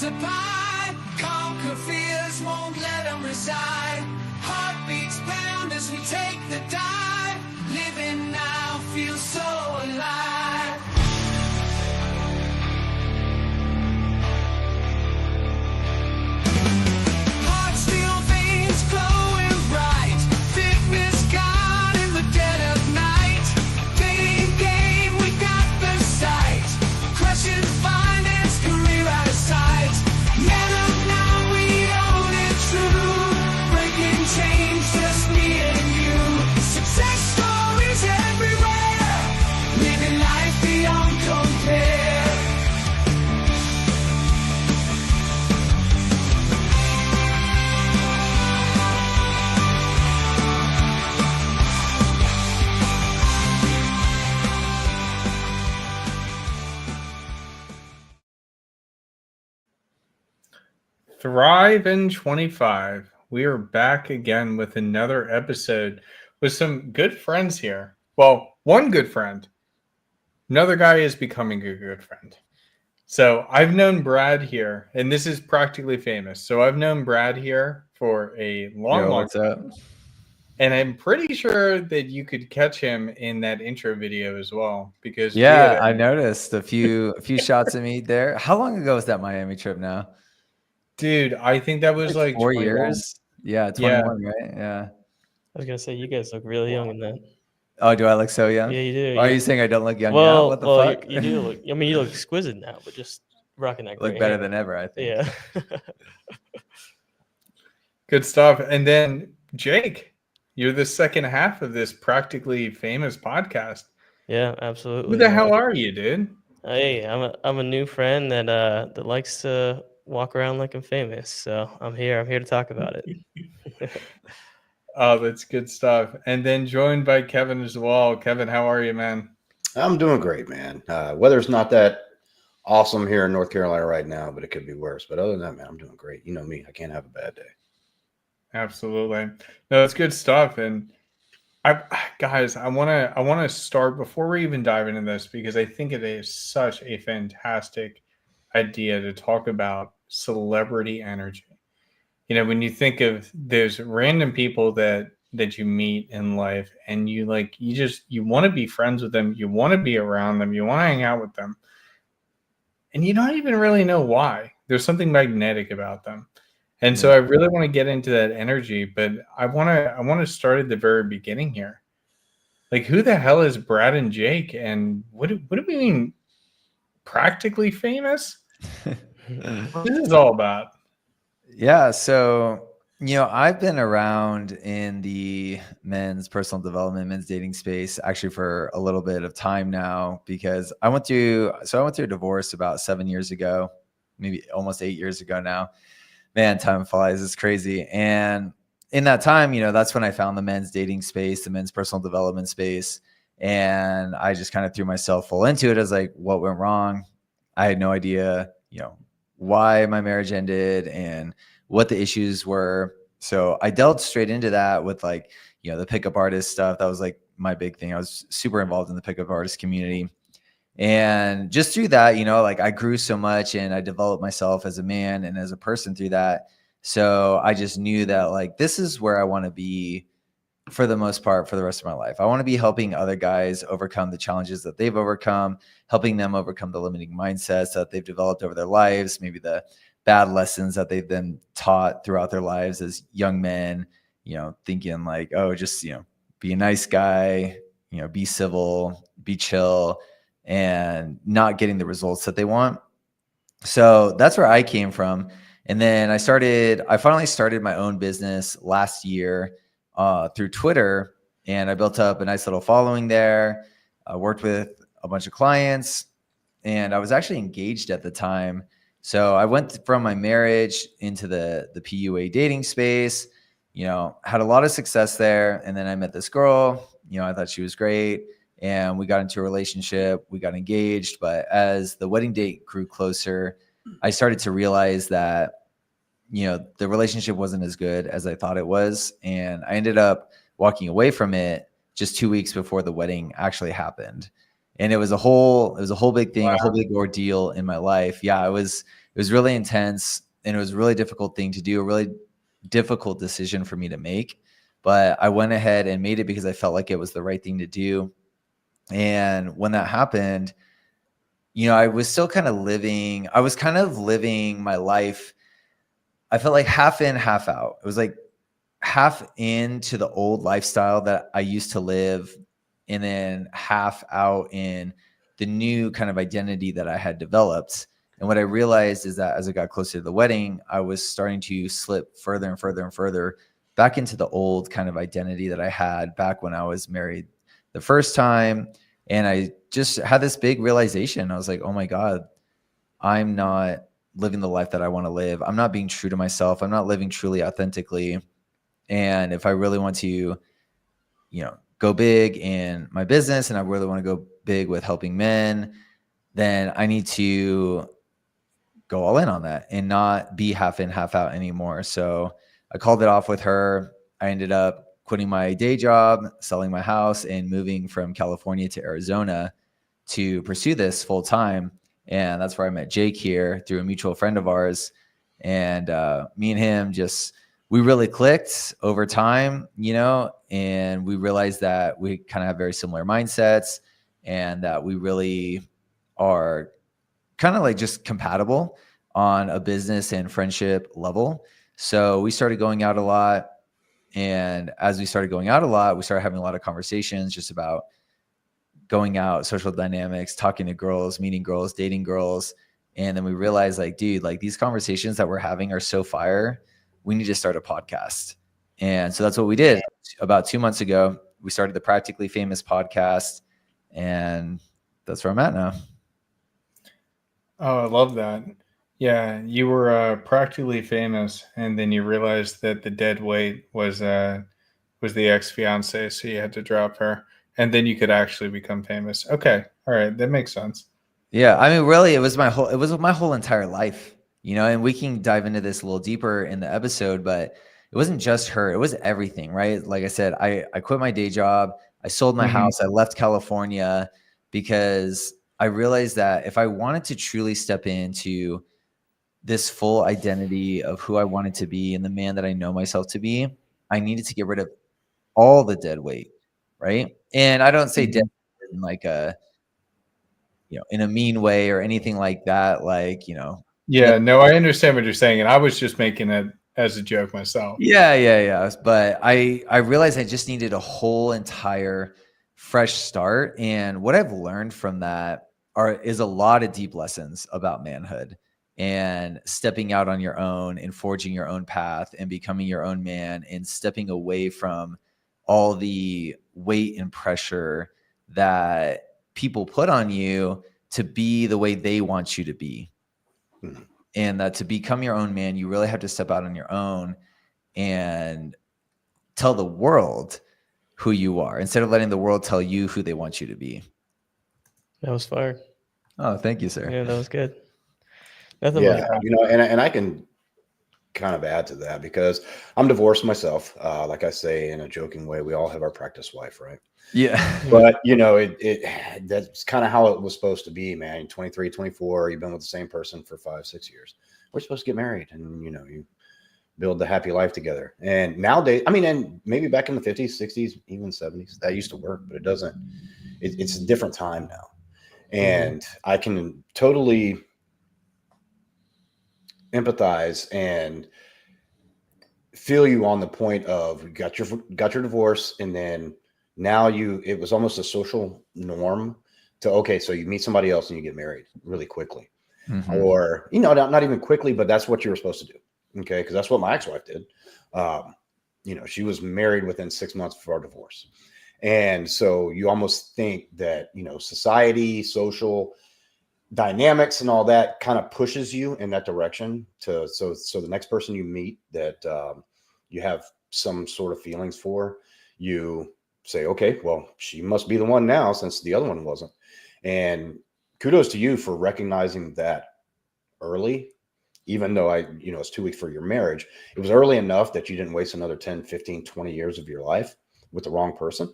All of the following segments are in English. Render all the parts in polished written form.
apart. Conquer fears, won't let them reside. Heartbeats pound as we take the dive. Living now feels so alive. Heart steel veins glowing bright. Fitness gone in the dead of night. Fading game, we got the sight. Crushing finance, career out of sight. Man up now, we own it true. Breaking change, just me and you. Success stories everywhere. Living life beyond compare. Thrive in 25. We are back again with another episode with some good friends here. Well, one good friend. Another guy is becoming a good friend. So I've known Brad here, and this is practically famous. So I've known Brad here for a long What's up? and I'm pretty sure that you could catch him in that intro video as well. Because Yeah, I noticed a few shots of me there. How long ago was that Miami trip now? Dude, I think that was like 4 21. years. Yeah, 21, right? Yeah. I was gonna say you guys look really young in that. Oh, do I look so young? Yeah, you do. Why are you saying I don't look young now? Well, What the fuck? You do look. I mean, you look exquisite now, but just rocking that. Look gray better hair. than ever, I think. Yeah. Good stuff. And then Jake, you're the second half of this practically famous podcast. Yeah, absolutely. Who the hell are you, dude? Hey, I'm a new friend that that likes to walk around like I'm famous. So I'm here to talk about it. Oh, that's good stuff. And then joined by Kevin as well. Kevin, how are you, man? I'm doing great, man. Weather's not that awesome here in North Carolina right now, but it could be worse. But other than that, man, I'm doing great. You know me, I can't have a bad day. Absolutely. No, it's good stuff. And guys, I wanna start before we even dive into this, because I think it is such a fantastic idea to talk about celebrity energy. You know, when you think of those random people that you meet in life, and you want to be friends with them, you want to be around them, you want to hang out with them, and you don't even really know why. There's something magnetic about them. And so I really want to get into that energy, but I want to start at the very beginning here. Like, who the hell is Brad and Jake, and what do we mean practically famous? What is this all about? Yeah, so I've been around in the men's personal development, men's dating space actually for a little bit of time now, because I went through a divorce about 7 years ago, maybe almost 8 years ago now. Man, time flies. It's crazy. And in that time, that's when I found the men's dating space, the men's personal development space. And I just kind of threw myself full into it as like, what went wrong? I had no idea, why my marriage ended and what the issues were. So I delved straight into that with the pickup artist stuff. That was like my big thing. I was super involved in the pickup artist community. And just through that, I grew so much, and I developed myself as a man and as a person through that. So I just knew that this is where I want to be for the most part for the rest of my life. I want to be helping other guys overcome the challenges that they've overcome, helping them overcome the limiting mindsets that they've developed over their lives, maybe the bad lessons that they've been taught throughout their lives as young men, thinking just, be a nice guy, be civil, be chill, and not getting the results that they want. So that's where I came from. And then I finally started my own business last year through Twitter, and I built up a nice little following there. I worked with a bunch of clients, and I was actually engaged at the time. So I went from my marriage into the PUA dating space, had a lot of success there. And then I met this girl, I thought she was great. And we got into a relationship, we got engaged. But as the wedding date grew closer, I started to realize that, the relationship wasn't as good as I thought it was. And I ended up walking away from it just 2 weeks before the wedding actually happened. And it was a whole big thing, a whole big ordeal in my life. Yeah, it was really intense, and it was a really difficult thing to do, a really difficult decision for me to make. But I went ahead and made it because I felt like it was the right thing to do. And when that happened, I was still kind of living, my life. I felt like half in, half out. It was like half into the old lifestyle that I used to live, and then half out in the new kind of identity that I had developed. And what I realized is that as I got closer to the wedding, I was starting to slip further and further and further back into the old kind of identity that I had back when I was married the first time. And I just had this big realization. I was like, oh my God, I'm not living the life that I want to live. I'm not being true to myself. I'm not living truly authentically. And if I really want to, go big in my business, and I really want to go big with helping men, then I need to go all in on that and not be half in, half out anymore. So I called it off with her. I ended up quitting my day job, selling my house, and moving from California to Arizona to pursue this full time. And that's where I met Jake here through a mutual friend of ours. And me and him we really clicked over time, and we realized that we kind of have very similar mindsets, and that we really are kind of like just compatible on a business and friendship level. So we started going out a lot. And as we started going out a lot, we started having a lot of conversations just about going out, social dynamics, talking to girls, meeting girls, dating girls. And then we realized, like, dude, like these conversations that we're having are so fire. We need to start a podcast. And so that's what we did. About 2 months ago, we started the Practically Famous podcast. And that's where I'm at now. Oh, I love that. Yeah, you were practically famous, and then you realized that the dead weight was the ex-fiance, so you had to drop her, and then you could actually become famous. Okay, all right, that makes sense. Yeah, I mean, really, it was my whole entire life, and we can dive into this a little deeper in the episode, but it wasn't just her, it was everything, right? Like I said, I quit my day job, I sold my house, I left California because I realized that if I wanted to truly step into this full identity of who I wanted to be and the man that I know myself to be, I needed to get rid of all the dead weight, right? And I don't say dead in like in a mean way or anything like that. Like, Yeah, no, I understand what you're saying, and I was just making it as a joke myself. Yeah. But I realized I just needed a whole entire fresh start. And what I've learned from that is a lot of deep lessons about manhood and stepping out on your own and forging your own path and becoming your own man and stepping away from all the weight and pressure that people put on you to be the way they want you to be. And that to become your own man, you really have to step out on your own and tell the world who you are instead of letting the world tell you who they want you to be. That was fire. Oh, thank you, sir. Yeah, that was good. Nothing Yeah, like and I can kind of add to that because I'm divorced myself. Like I say in a joking way, we all have our practice wife, right? Yeah. But that's kind of how it was supposed to be, man. 23, 24, you've been with the same person for 5-6 years. We're supposed to get married and you build the happy life together. And nowadays, I mean, and maybe back in the 50s, 60s, even 70s, that used to work, but it doesn't. It's a different time now. And I can totally empathize and feel you on the point of you got your divorce, and then now it was almost a social norm to, okay, so you meet somebody else and you get married really quickly. Or not even quickly, but that's what you were supposed to do. Okay, because that's what my ex-wife did. She was married within 6 months of our divorce. And so you almost think that society, social dynamics and all that kind of pushes you in that direction so the next person you meet that you have some sort of feelings for, you say, okay, well, she must be the one now since the other one wasn't. And kudos to you for recognizing that early, even though it's 2 weeks for your marriage. It was early enough that you didn't waste another 10, 15, 20 years of your life with the wrong person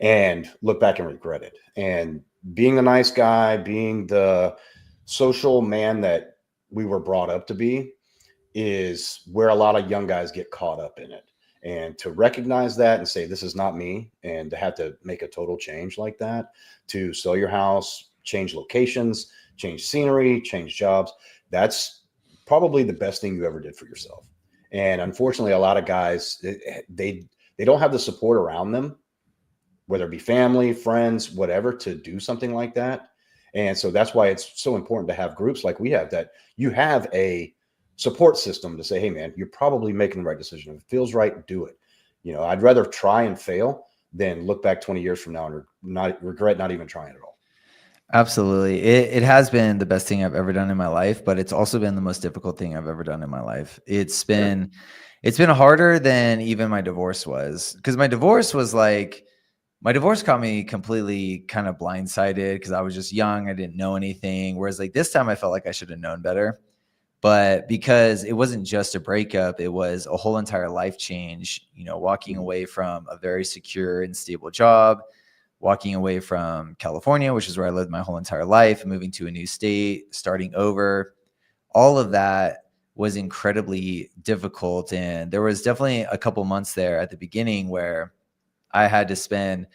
and look back and regret it. And being the nice guy, being the social man that we were brought up to be, is where a lot of young guys get caught up in it. And to recognize that and say, this is not me, and to have to make a total change like that, to sell your house, change locations, change scenery, change jobs, that's probably the best thing you ever did for yourself. And unfortunately, a lot of guys, they don't have the support around them, whether it be family, friends, whatever, to do something like that. And so that's why it's so important to have groups like we have, that you have a support system to say, hey, man, you're probably making the right decision. If it feels right, do it. You know, I'd rather try and fail than look back 20 years from now and not regret not even trying at all. Absolutely. It has been the best thing I've ever done in my life, but it's also been the most difficult thing I've ever done in my life. It's been harder than even my divorce was, because my divorce caught me completely kind of blindsided because I was just young. I didn't know anything. Whereas like this time I felt like I should have known better. But because it wasn't just a breakup, it was a whole entire life change, you know, walking away from a very secure and stable job, walking away from California, which is where I lived my whole entire life, moving to a new state, starting over. All of that was incredibly difficult. And there was definitely a couple months there at the beginning where I had to spend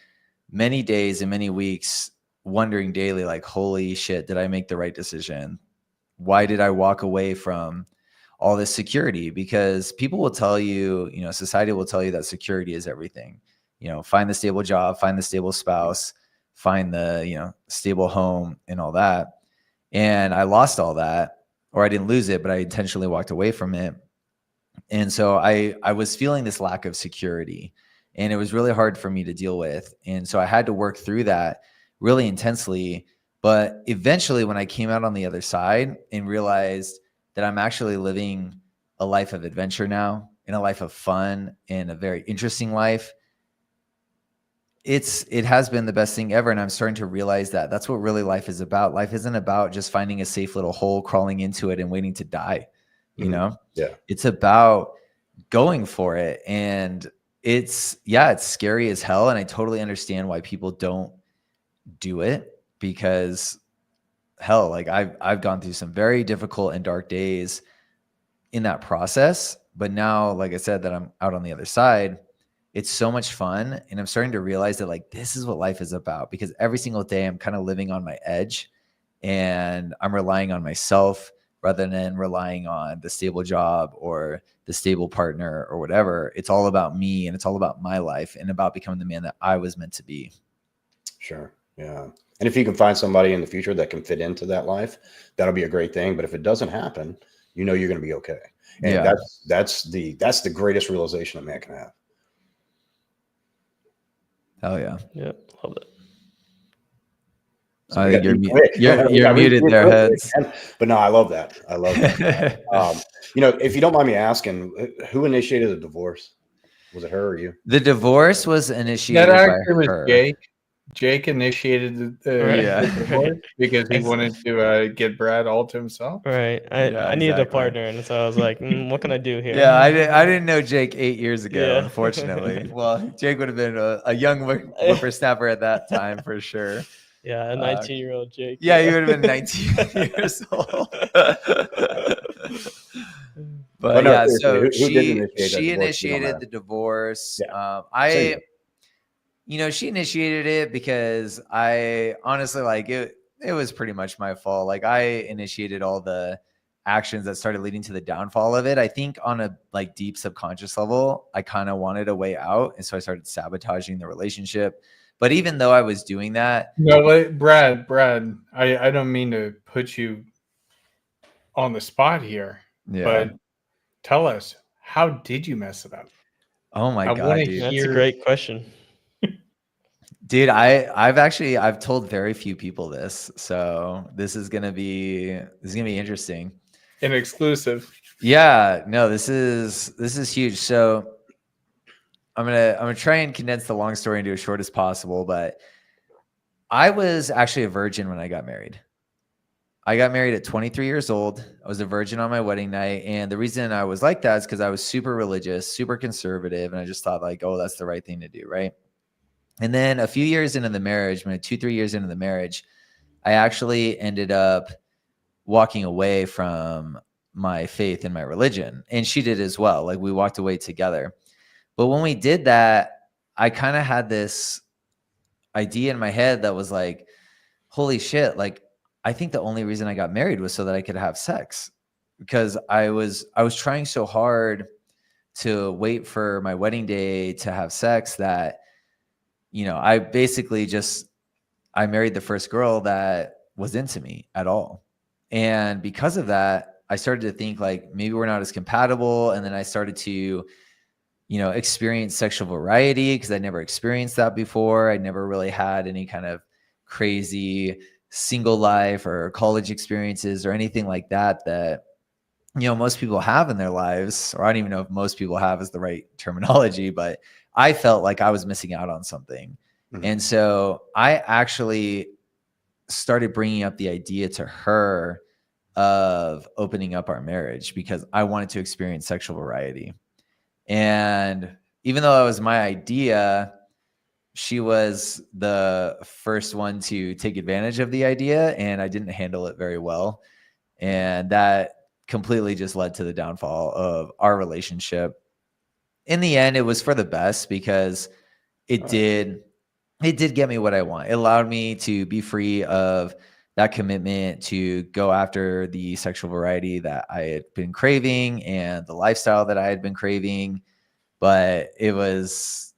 many days and many weeks wondering daily, like, holy shit, did I make the right decision? Why did I walk away from all this security? Because people will tell you, you know, society will tell you that security is everything. You know, find the stable job, find the stable spouse, find the, you know, stable home and all that. And I lost all that, or I didn't lose it, but I intentionally walked away from it. And so I was feeling this lack of security, and it was really hard for me to deal with. And so I had to work through that really intensely. But eventually, when I came out on the other side and realized that I'm actually living a life of adventure now, and a life of fun, and a very interesting life, it has been the best thing ever. And I'm starting to realize that that's what really life is about. Life isn't about just finding a safe little hole, crawling into it, and waiting to die. You know, it's about going for it. And it's scary as hell. And I totally understand why people don't do it, because hell, like I've gone through some very difficult and dark days in that process. But now, like I said, that I'm out on the other side, it's so much fun. And I'm starting to realize that like, this is what life is about, because every single day I'm kind of living on my edge, and I'm relying on myself rather than relying on the stable job or the stable partner or whatever. It's all about me, and it's all about my life, and about becoming the man that I was meant to be. Sure. Yeah. And if you can find somebody in the future that can fit into that life, that'll be a great thing. But if it doesn't happen, you know, you're going to be okay. And that's the greatest realization a man can have. Hell yeah. Yeah, love it. So I think you're muted there, Heads. But no, I love that. I love that. You know, if you don't mind me asking, who initiated the divorce? Was it her or you? The divorce was initiated That by actually was her. Jake. Jake initiated the divorce because he wanted to get Brad all to himself. Right. I needed a partner, and so I was like, what can I do here? Yeah, I didn't know Jake 8 years ago, Yeah. unfortunately. Well, Jake would have been a young whippersnapper at that time for sure. Yeah, a 19-year-old Jake. Yeah, you would have been 19 years old. But no, yeah, seriously, so who did she initiate that divorce? initiated the divorce. Yeah. You know, she initiated it because I honestly, like, it was pretty much my fault. Like, I initiated all the actions that started leading to the downfall of it. I think on a like deep subconscious level, I kind of wanted a way out. And so I started sabotaging the relationship. But even though I was doing that. No, Brad, I don't mean to put you on the spot here, but tell us, how did you mess it up? Oh my God, dude. That's a great question. Dude, I've told very few people this, so this is gonna be interesting. An exclusive. Yeah, no, this is huge. So I'm gonna try and condense the long story into as short as possible. But I was actually a virgin when I got married. I got married at 23 years old. I was a virgin on my wedding night, and the reason I was like that is because I was super religious, super conservative, and I just thought like, oh, that's the right thing to do, right? And then a few years into the marriage, maybe 2, 3 years into the marriage, I actually ended up walking away from my faith and my religion. And she did as well. Like we walked away together. But when we did that, I kind of had this idea in my head that was like, holy shit, like I think the only reason I got married was so that I could have sex, because I was trying so hard to wait for my wedding day to have sex that, I basically I married the first girl that was into me at all. And because of that, I started to think like maybe we're not as compatible. And then I started to, experience sexual variety because I never experienced that before. I never really had any kind of crazy single life or college experiences or anything like that most people have in their lives, or I don't even know if most people have is the right terminology, but I felt like I was missing out on something. Mhm. And so I actually started bringing up the idea to her of opening up our marriage because I wanted to experience sexual variety. And even though that was my idea, she was the first one to take advantage of the idea, and I didn't handle it very well. And that completely just led to the downfall of our relationship. In the end, it was for the best because it did get me what I want. It allowed me to be free of that commitment to go after the sexual variety that I had been craving and the lifestyle that I had been craving. But it was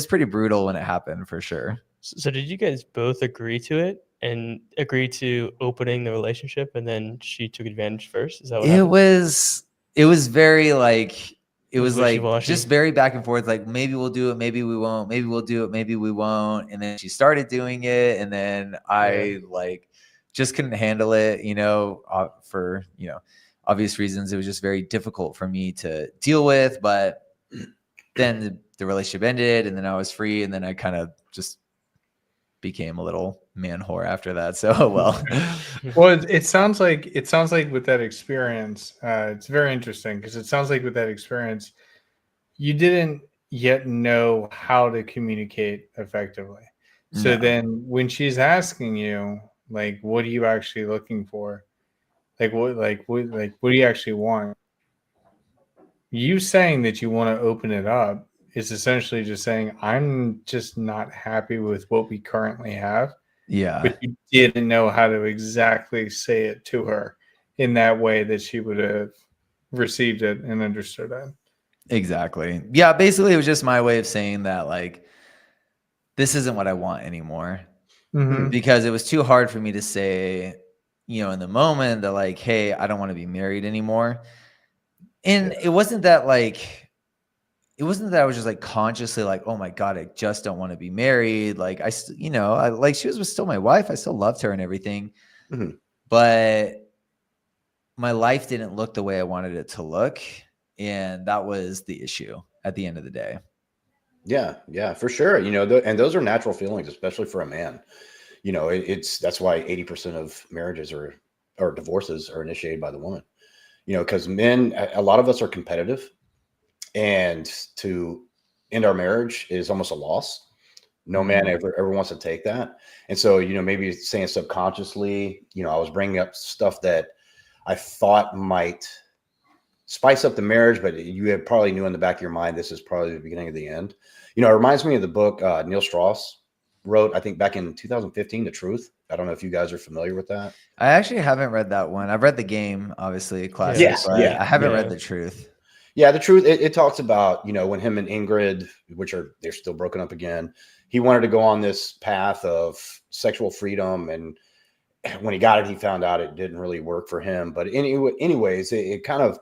pretty brutal when it happened, for sure. So did you guys both agree to it and agree to opening the relationship, and then she took advantage first? Is that what It happened? was very like it was was like wishy-washy. just very back and forth, like maybe we'll do it, maybe we won't, maybe we'll do it, maybe we won't. And then she started doing it, and then I like just couldn't handle it, for obvious reasons. It was just very difficult for me to deal with. But then the relationship ended, and then I was free, and then I kind of just became a little man whore after that. So well. Well, it sounds like with that experience, it's very interesting because it sounds like with that experience, you didn't yet know how to communicate effectively. So No. then, when she's asking you, like, what are you actually looking for? What do you actually want? You saying that you want to open it up is essentially just saying, I'm just not happy with what we currently have. Yeah. But you didn't know how to exactly say it to her in that way that she would have received it and understood it. Exactly. Yeah, basically it was just my way of saying that like this isn't what I want anymore. Mm-hmm. Because it was too hard for me to say, in the moment that like, hey, I don't want to be married anymore. And it wasn't that I was just like consciously like, oh my God, I just don't want to be married. Like I like she was still my wife. I still loved her and everything. Mhm. But my life didn't look the way I wanted it to look. And that was the issue at the end of the day. Yeah, for sure. And those are natural feelings, especially for a man. That's why 80% of marriages or divorces are initiated by the woman. Because men, a lot of us are competitive, and to end our marriage is almost a loss. No man ever wants to take that. And so, maybe saying subconsciously, I was bringing up stuff that I thought might spice up the marriage, but you had probably knew in the back of your mind, this is probably the beginning of the end. It reminds me of the book Neil Strauss wrote, I think back in 2015, The Truth. I don't know if you guys are familiar with that. I actually haven't read that one. I've read The Game, obviously, a classic, Yes, but yeah, I haven't yeah. read The Truth. Yeah, The Truth. It talks about, when him and Ingrid, they're still broken up again. He wanted to go on this path of sexual freedom, and when he got it, he found out it didn't really work for him. But anyways, it kind of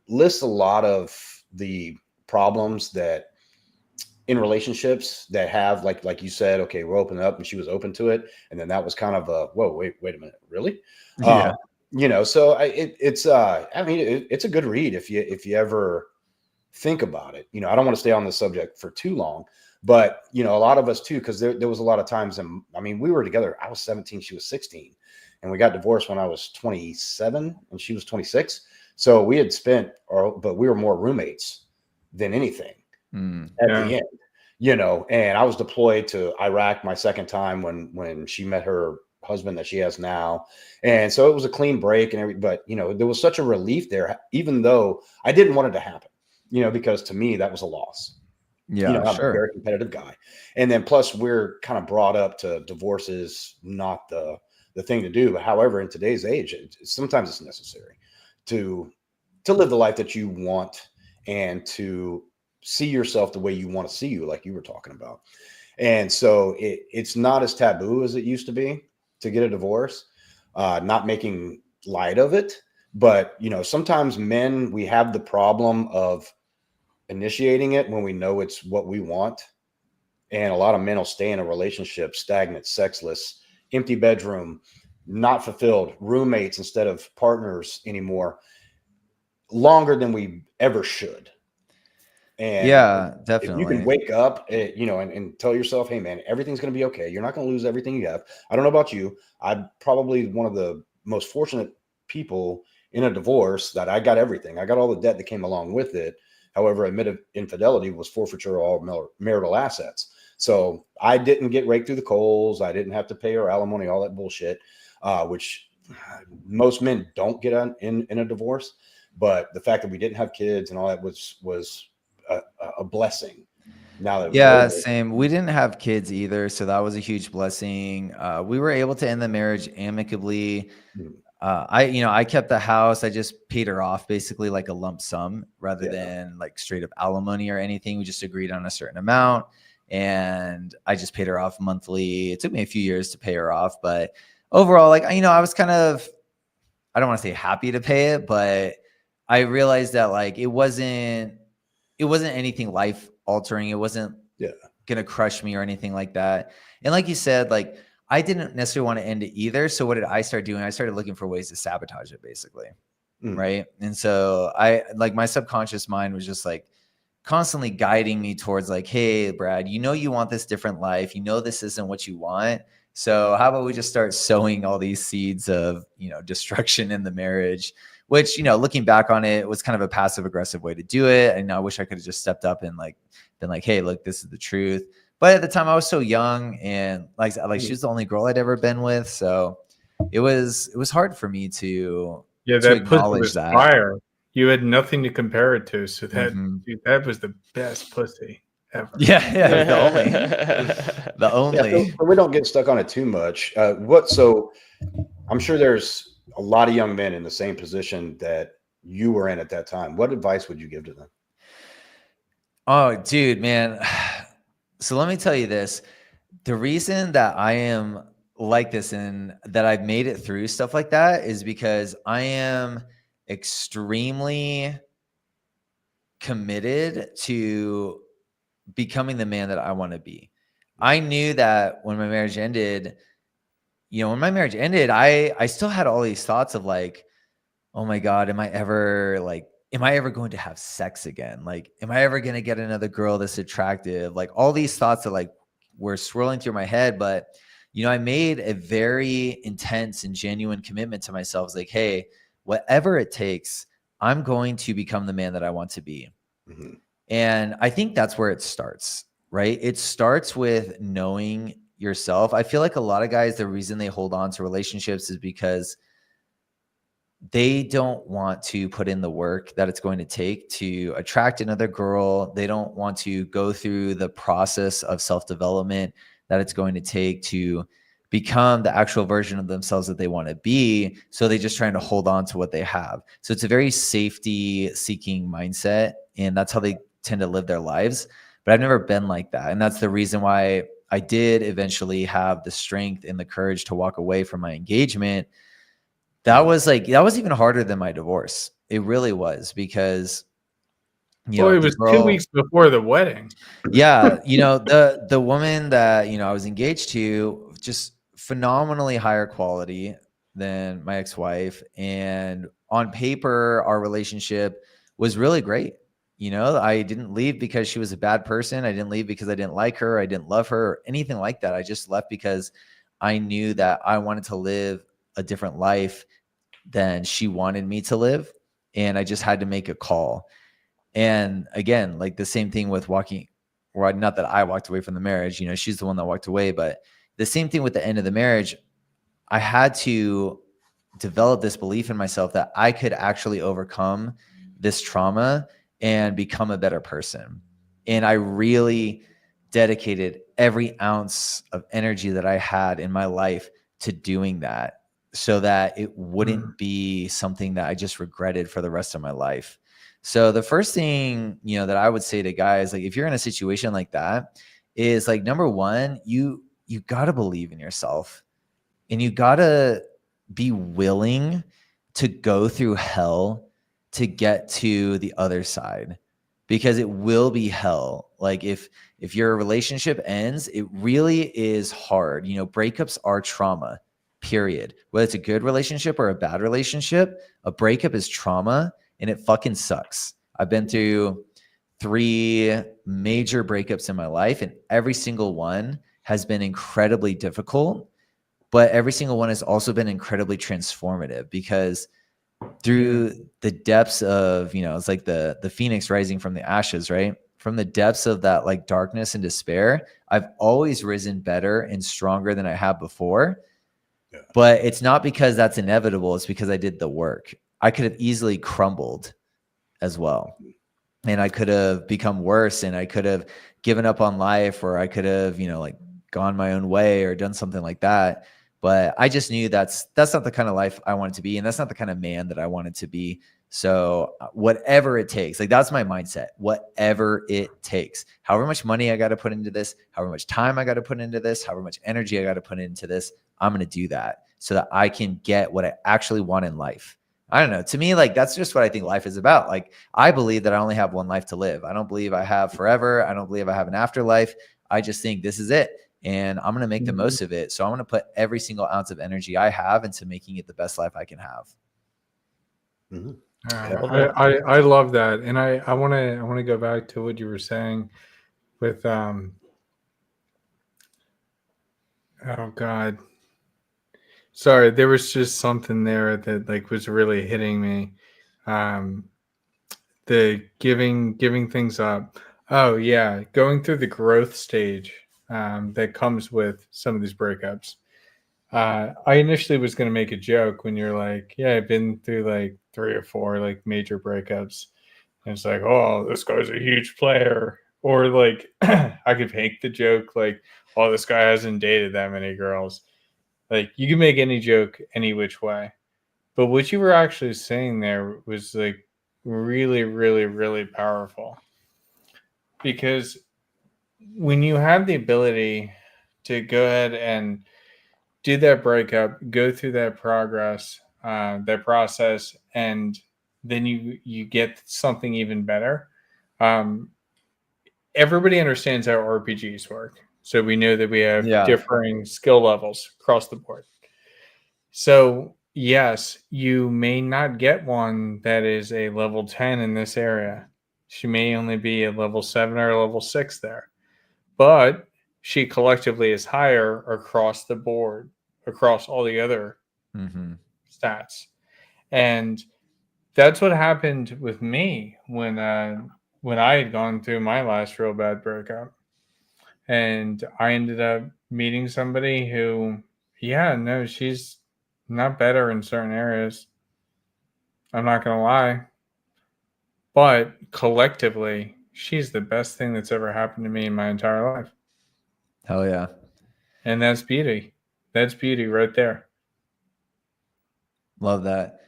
lists a lot of the problems that in relationships that have like you said, okay, we're open up, and she was open to it, and then that was kind of a whoa, wait a minute, really? Yeah. So it's a good read if you ever think about it. I don't want to stay on the subject for too long, but a lot of us too, because there was a lot of times, and we were together. I was 17, she was 16, and we got divorced when I was 27 and she was 26. So we had but we were more roommates than anything at the end. and I was deployed to Iraq my second time when she met her husband that she has now. And so it was a clean break and everything, but there was such a relief there, even though I didn't want it to happen, because to me that was a loss. Yeah, I'm a sure. very competitive guy. And then plus we're kind of brought up to divorce is not the thing to do. However, in today's age, sometimes it's necessary to live the life that you want and to see yourself the way you want to see you, like you were talking about. And so it's not as taboo as it used to be to get a divorce, not making light of it. But, sometimes men, we have the problem of initiating it when we know it's what we want. And a lot of men will stay in a relationship, stagnant, sexless, empty bedroom, not fulfilled, roommates instead of partners anymore, longer than we ever should. And Yeah, if you can definitely. wake up, and tell yourself, hey, man, everything's going to be okay. You're not going to lose everything you have. I don't know about you. I'm probably one of the most fortunate people in a divorce that I got everything. I got all the debt that came along with it. However, admitted infidelity was forfeiture of all marital assets. So I didn't get raked through the coals. I didn't have to pay her alimony, all that bullshit, which most men don't get in a divorce. But the fact that we didn't have kids and all that was a blessing. Now that it was Yeah, over. same. We didn't have kids either, so that was a huge blessing. We were able to end the marriage amicably. Mm. I kept the house. I just paid her off basically like a lump sum rather Yeah. than like straight up alimony or anything. We just agreed on a certain amount and I just paid her off monthly. It took me a few years to pay her off, but overall, like, I was kind of, I don't want to say happy to pay it, but I realized that like it wasn't anything life altering. It wasn't Yeah. gonna crush me or anything like that. And like you said, like I didn't necessarily want to end it either. So what did I start doing? I started looking for ways to sabotage it basically. Mm. Right. And so my subconscious mind was just like constantly guiding me towards like, hey, Brad, you want this different life. This isn't what you want. So how about we just start sowing all these seeds of, destruction in the marriage, which, looking back on it, was kind of a passive aggressive way to do it. And I wish I could have just stepped up and like been like, hey, look, this is the truth. But at the time I was so young and like she was the only girl I'd ever been with. So it was hard for me to Yeah, that pussy acknowledge was that. fire. You had nothing to compare it to, so that Mhm. dude, that was the best pussy ever. Yeah, it was the only. Yeah, so we don't get stuck on it too much. So I'm sure there's a lot of young men in the same position that you were in at that time. What advice would you give to them? Oh, dude, man. So let me tell you this. The reason that I am like this and that I've made it through stuff like that is because I am extremely committed to becoming the man that I want to be. I knew that when my marriage ended, I still had all these thoughts of like, oh my God, am I ever going to have sex again? Like, am I ever going to get another girl that's attractive? Like all these thoughts that like were swirling through my head. But, I made a very intense and genuine commitment to myself. It's like, hey, whatever it takes, I'm going to become the man that I want to be. Mm-hmm. And I think that's where it starts, right? It starts with knowing yourself. I feel like a lot of guys, the reason they hold on to relationships is because they don't want to put in the work that it's going to take to attract another girl. They don't want to go through the process of self-development that it's going to take to become the actual version of themselves that they want to be. So they're just trying to hold on to what they have. So it's a very safety-seeking mindset, and that's how they tend to live their lives. But I've never been like that. And that's the reason why I did eventually have the strength and the courage to walk away from my engagement. That was even harder than my divorce. It really was because, Well, it was 2 weeks before the wedding. yeah, the woman that, I was engaged to, just phenomenally higher quality than my ex-wife. And on paper, our relationship was really great. I didn't leave because she was a bad person. I didn't leave because I didn't like her. I didn't love her or anything like that. I just left because I knew that I wanted to live a different life than she wanted me to live. And I just had to make a call. And again, like the same thing with walking or not that I walked away from the marriage, you know, she's the one that walked away, but the same thing with the end of the marriage. I had to develop this belief in myself that I could actually overcome this trauma and become a better person. And I really dedicated every ounce of energy that I had in my life to doing that, so that it wouldn't be something that I just regretted for the rest of my life. So the first thing, you know, that I would say to guys, like, if you're in a situation like that, is like, number one, you got to believe in yourself, and you got to be willing to go through hell to get to the other side, because it will be hell. Like, if your relationship ends, it really is hard. You know, breakups are trauma, period. Whether it's a good relationship or a bad relationship, a breakup is trauma, and it fucking sucks. I've been through 3 major breakups in my life, and every single one has been incredibly difficult, but every single one has also been incredibly transformative, because through the depths of, you know, it's like the phoenix rising from the ashes, right? From the depths of that, like, darkness and despair, I've always risen better and stronger than I have before. Yeah. But it's not because that's inevitable. It's because I did the work. I could have easily crumbled as well, and I could have become worse, and I could have given up on life, or I could have, you know, like, gone my own way or done something like that. But I just knew that's not the kind of life I wanted to be, and that's not the kind of man that I wanted to be. So whatever it takes, like, that's my mindset. Whatever it takes, however much money I got to put into this, however much time I got to put into this, however much energy I got to put into this, I'm going to do that so that I can get what I actually want in life. I don't know. To me, like, that's just what I think life is about. Like, I believe that I only have one life to live. I don't believe I have forever. I don't believe I have an afterlife. I just think this is it, and I'm going to make the most of it. So I'm going to put every single ounce of energy I have into making it the best life I can have. Mm-hmm. I love that, and I want to go back to what you were saying with oh God, sorry, there was just something there that, like, was really hitting me. The giving things up. Oh yeah, going through the growth stage that comes with some of these breakups. I initially was going to make a joke when you're like, yeah, I've been through like 3 or 4 like major breakups. And it's like, oh, this guy's a huge player. Or like, I could make the joke like, oh, this guy hasn't dated that many girls. Like, you can make any joke any which way. But what you were actually saying there was like really, really, really powerful. Because when you have the ability to go ahead and do that breakup, go through that that process, and then you get something even better. Everybody understands how RPGs work, so we know that we have differing skill levels across the board. So yes, you may not get one that is a level 10 in this area. She may only be a level 7 or a level 6 there, but she collectively is higher across the board, across all the other stats. And that's what happened with me when I had gone through my last real bad breakup. And I ended up meeting somebody who, yeah, no, she's not better in certain areas. I'm not going to lie. But collectively, she's the best thing that's ever happened to me in my entire life. Hell yeah. And that's beauty. That's beauty right there. Love that.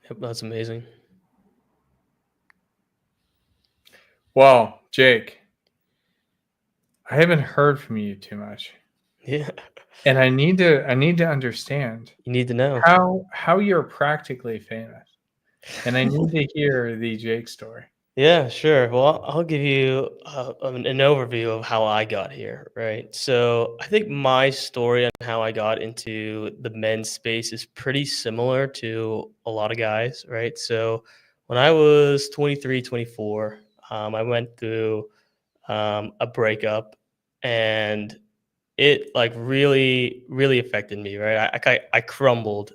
Yep, that's amazing. Well, Jake, I haven't heard from you too much. Yeah. And I need to understand. You need to know how you're practically famous. And I need to hear the Jake story. Yeah, sure. Well, I'll give you an overview of how I got here, right? So I think my story on how I got into the men's space is pretty similar to a lot of guys, right? So when I was 23, 24, I went through a breakup, and it like really, really affected me, right? I crumbled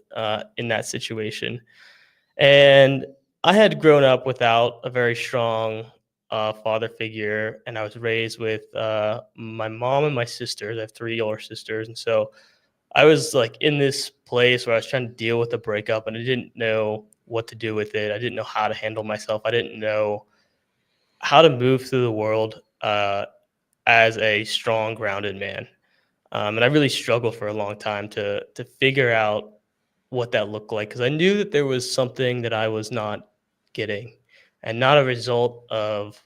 in that situation. And I had grown up without a very strong father figure, and I was raised with my mom and my sisters. I have 3 older sisters, and so I was like in this place where I was trying to deal with the breakup, and I didn't know what to do with it. I didn't know how to handle myself. I didn't know how to move through the world as a strong, grounded man. And I really struggled for a long time to figure out what that looked like, because I knew that there was something that I was not getting, and not a result of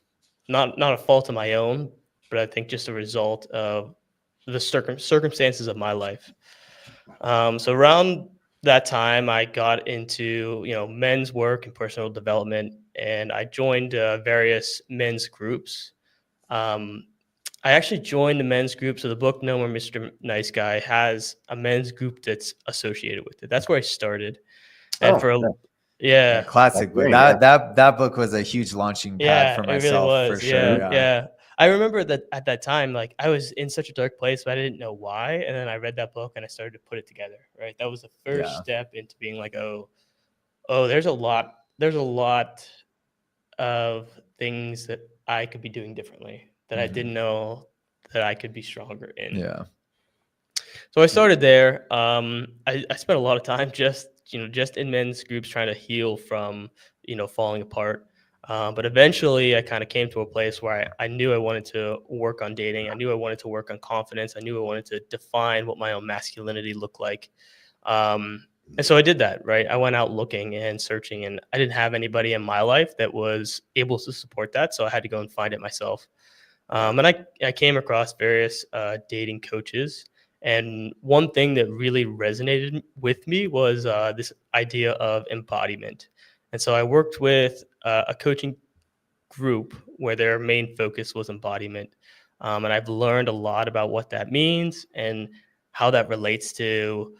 not a fault of my own, but I think just a result of the circumstances of my life. So around that time, I got into men's work and personal development, and I joined various men's groups. Um, I actually joined the men's group. So the book No More Mr. Nice Guy has a men's group that's associated with it. That's where I started. And Oh, for yeah. Yeah, yeah, classic book. great, That book was a huge launching pad yeah, for it really myself for was. sure. Yeah, Yeah. yeah. I remember that at that time, like I was in such a dark place, but I didn't know why. And then I read that book and I started to put it together. Right, that was the first Yeah. step into being like, oh, there's a lot. There's a lot of things that I could be doing differently that I Mhm. didn't know that I could be stronger in. Yeah. So I started there. I spent a lot of time just in men's groups trying to heal from falling apart. But eventually, I kind of came to a place where I knew I wanted to work on dating. I knew I wanted to work on confidence. I knew I wanted to define what my own masculinity looked like. And so I did that. Right, I went out looking and searching, and I didn't have anybody in my life that was able to support that. So I had to go and find it myself. And I came across various dating coaches. And one thing that really resonated with me was this idea of embodiment. And so I worked with a coaching group where their main focus was embodiment. And I've learned a lot about what that means and how that relates to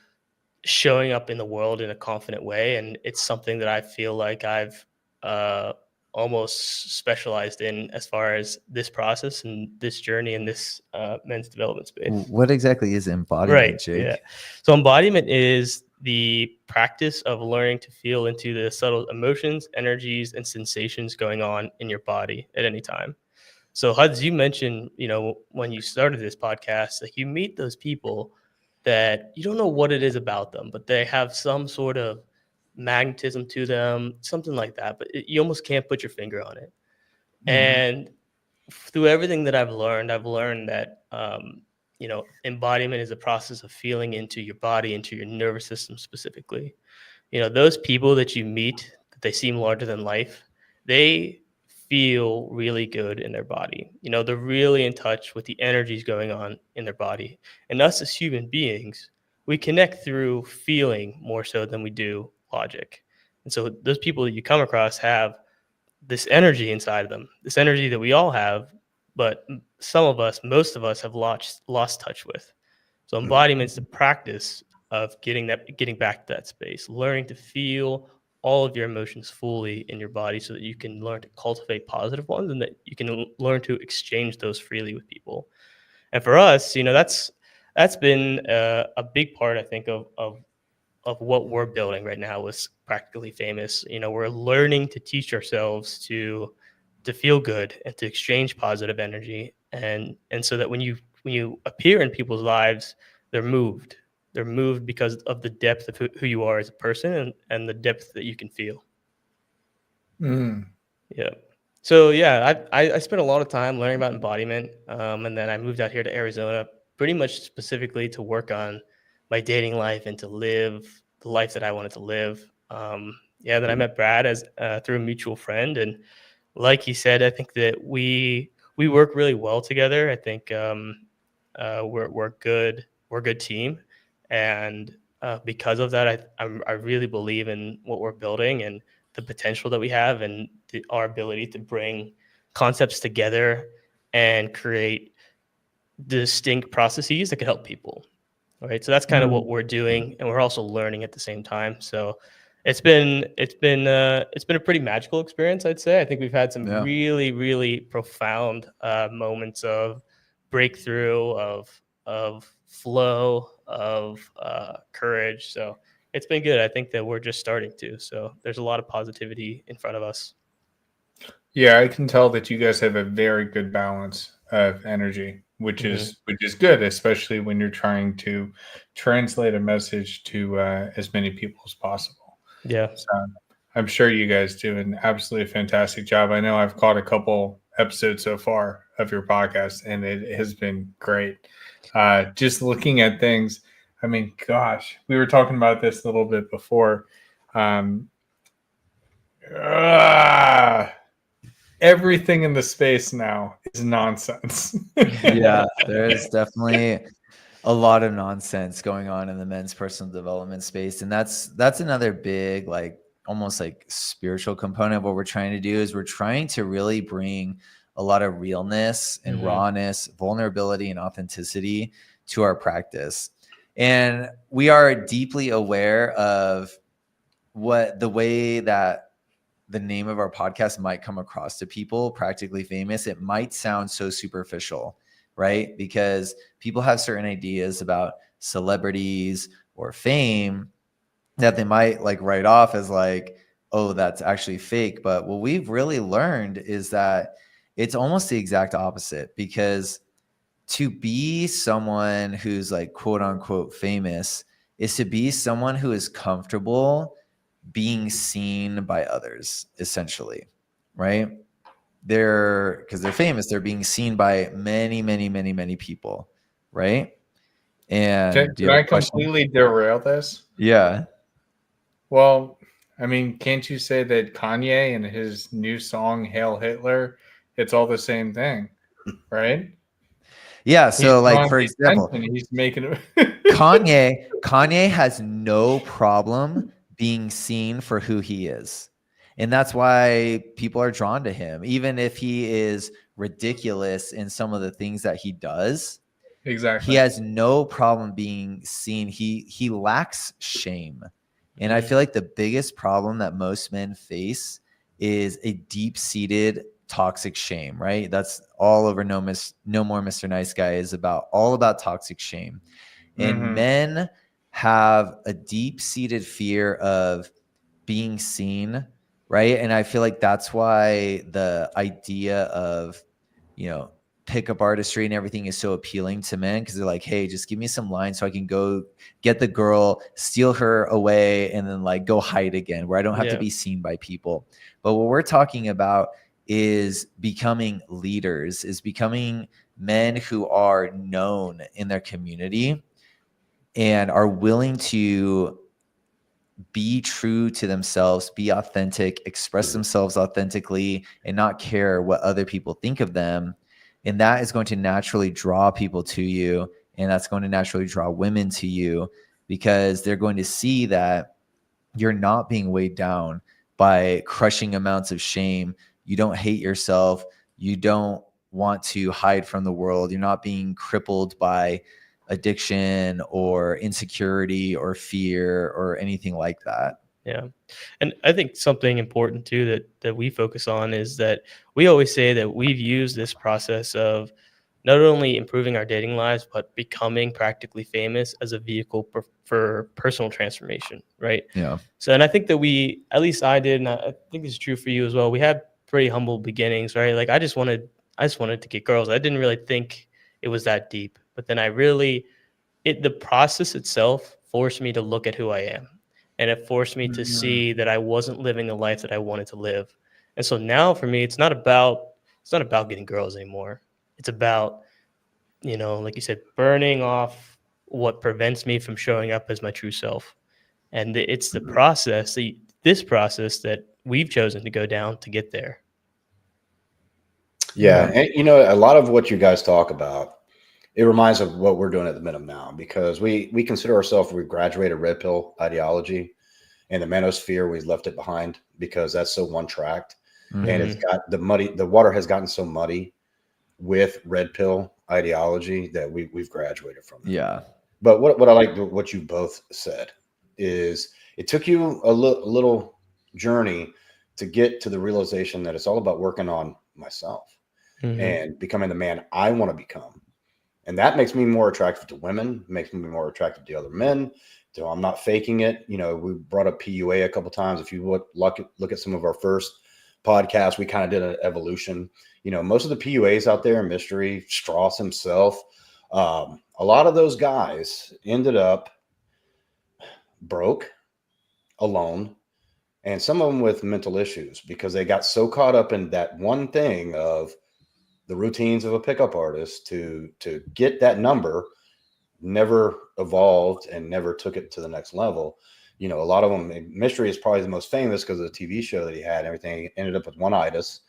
showing up in the world in a confident way. And it's something that I feel like I've uh, almost specialized in as far as this process and this journey in this men's development space. What exactly is embodiment, Right. Yeah. Jake? So embodiment is the practice of learning to feel into the subtle emotions, energies, and sensations going on in your body at any time. So, Huds, you mentioned, when you started this podcast, like you meet those people that you don't know what it is about them, but they have some sort of magnetism to them, something like that. But you almost can't put your finger on it. Mhm. And through everything that I've learned that, embodiment is a process of feeling into your body, into your nervous system specifically. Those people that you meet that they seem larger than life, they feel really good in their body. They're really in touch with the energies going on in their body. And us as human beings, we connect through feeling more so than we do logic. And so those people that you come across have this energy inside of them, this energy that we all have, but some of us, most of us have lost touch with. So embodiment is the practice of getting back to that space, learning to feel all of your emotions fully in your body so that you can learn to cultivate positive ones and that you can learn to exchange those freely with people. And for us, that's been a big part, I think, of what we're building right now with Practically Famous. We're learning to teach ourselves to feel good and to exchange positive energy, and so that when you appear in people's lives, they're moved. They're moved because of the depth of who you are as a person, and the depth that you can feel. Mm. Yeah. So yeah, I spent a lot of time learning about embodiment, and then I moved out here to Arizona, pretty much specifically to work on my dating life and to live the life that I wanted to live. Yeah. Then I met Brad as through a mutual friend, and like he said, I think that we work really well together. I think we're good. We're a good team, and because of that, I really believe in what we're building and the potential that we have and our ability to bring concepts together and create distinct processes that could help people. Right. So that's kind of what Mm. we're doing, and we're also learning at the same time. So it's been a pretty magical experience, I'd say. I think we've had some Yeah. really, really profound moments of breakthrough, of flow, of courage. So it's been good. I think that we're just starting to. So there's a lot of positivity in front of us. Yeah, I can tell that you guys have a very good balance of energy, which Mhm. is good, especially when you're trying to translate a message to as many people as possible. Yeah. So I'm sure you guys do an absolutely fantastic job. I know I've caught a couple episodes so far of your podcast, and it has been great. Just looking at things, I mean, gosh, we were talking about this a little bit before. Um, ah, everything in the space now is nonsense. Yeah, there is definitely a lot of nonsense going on in the men's personal development space, and that's another big, like, almost like spiritual component of what we're trying to do. Is we're trying to really bring a lot of realness and Mhm. rawness, vulnerability and authenticity to our practice. And we are deeply aware of what the way that the name of our podcast might come across to people, Practically Famous. It might sound so superficial, right? Because people have certain ideas about celebrities or fame that they might like write off as like, oh, that's actually fake. But what we've really learned is that it's almost the exact opposite, because to be someone who's like quote unquote famous is to be someone who is comfortable being seen by others, essentially, right? Because they're famous, they're being seen by many, many, many, many people, right? Can, And do you can have I a question? completely derail this? Yeah. Well, I mean, can't you say that Kanye and his new song "Hail Hitler," it's all the same thing, right? Yeah. He's So, like, drawing for the example, attention. He's making it. Kanye has no problem being seen for who he is. And that's why people are drawn to him, even if he is ridiculous in some of the things that he does. He Exactly. has no problem being seen. He lacks shame. And I Mhm. feel like the biggest problem that most men face is a deep-seated toxic shame, right? That's all over No More Mr. Nice Guy is all about toxic shame. And Hmm. men have a deep-seated fear of being seen, right? And I feel like that's why the idea of, you know, pickup artistry and everything is so appealing to men, because they're like, hey, just give me some lines so I can go get the girl, steal her away, and then like go hide again, where I don't have to Yeah. be seen by people. But what we're talking about is becoming leaders, is becoming men who are known in their community and are willing to be true to themselves, be authentic, express themselves authentically, and not care what other people think of them. And that is going to naturally draw people to you. And that's going to naturally draw women to you, because they're going to see that you're not being weighed down by crushing amounts of shame. You don't hate yourself. You don't want to hide from the world. You're not being crippled by addiction or insecurity or fear or anything like that. Yeah. And I think something important too that we focus on is that we always say that we've used this process of not only improving our dating lives but becoming practically famous as a vehicle for personal transformation, right? Yeah. So, and I think that at least I did, and I think it's true for you as well. We had pretty humble beginnings, right? Like I just wanted to get girls. I didn't really think it was that deep, but then the process itself forced me to look at who I am. And it forced me to Mhm. see that I wasn't living the life that I wanted to live. And so now for me, it's not about getting girls anymore. It's about, like you said, burning off what prevents me from showing up as my true self. And it's this process that we've chosen to go down to get there. Yeah, Yeah. and a lot of what you guys talk about, it reminds of what we're doing at the minimum now, because we consider ourselves, we've graduated red pill ideology, and the manosphere, we've left it behind because that's so one tracked, and Mhm. it's got the water has gotten so muddy with red pill ideology that we've graduated from it. Yeah. But what I like what you both said is it took you a little journey to get to the realization that it's all about working on myself Hmm. and becoming the man I want to become. And that makes me more attractive to women, makes me more attractive to other men. So I'm not faking it. We brought up PUA a couple times. If you look at some of our first podcast, we kind of did an evolution. You know, most of the PUAs out there, Mystery, Strauss himself, a lot of those guys ended up broke, alone, and some of them with mental issues because they got so caught up in that one thing of the routines of a pickup artist to get that number, never evolved and never took it to the next level. You know, a lot of them, Mystery is probably the most famous because of the TV show that he had. Everything ended up with one-itis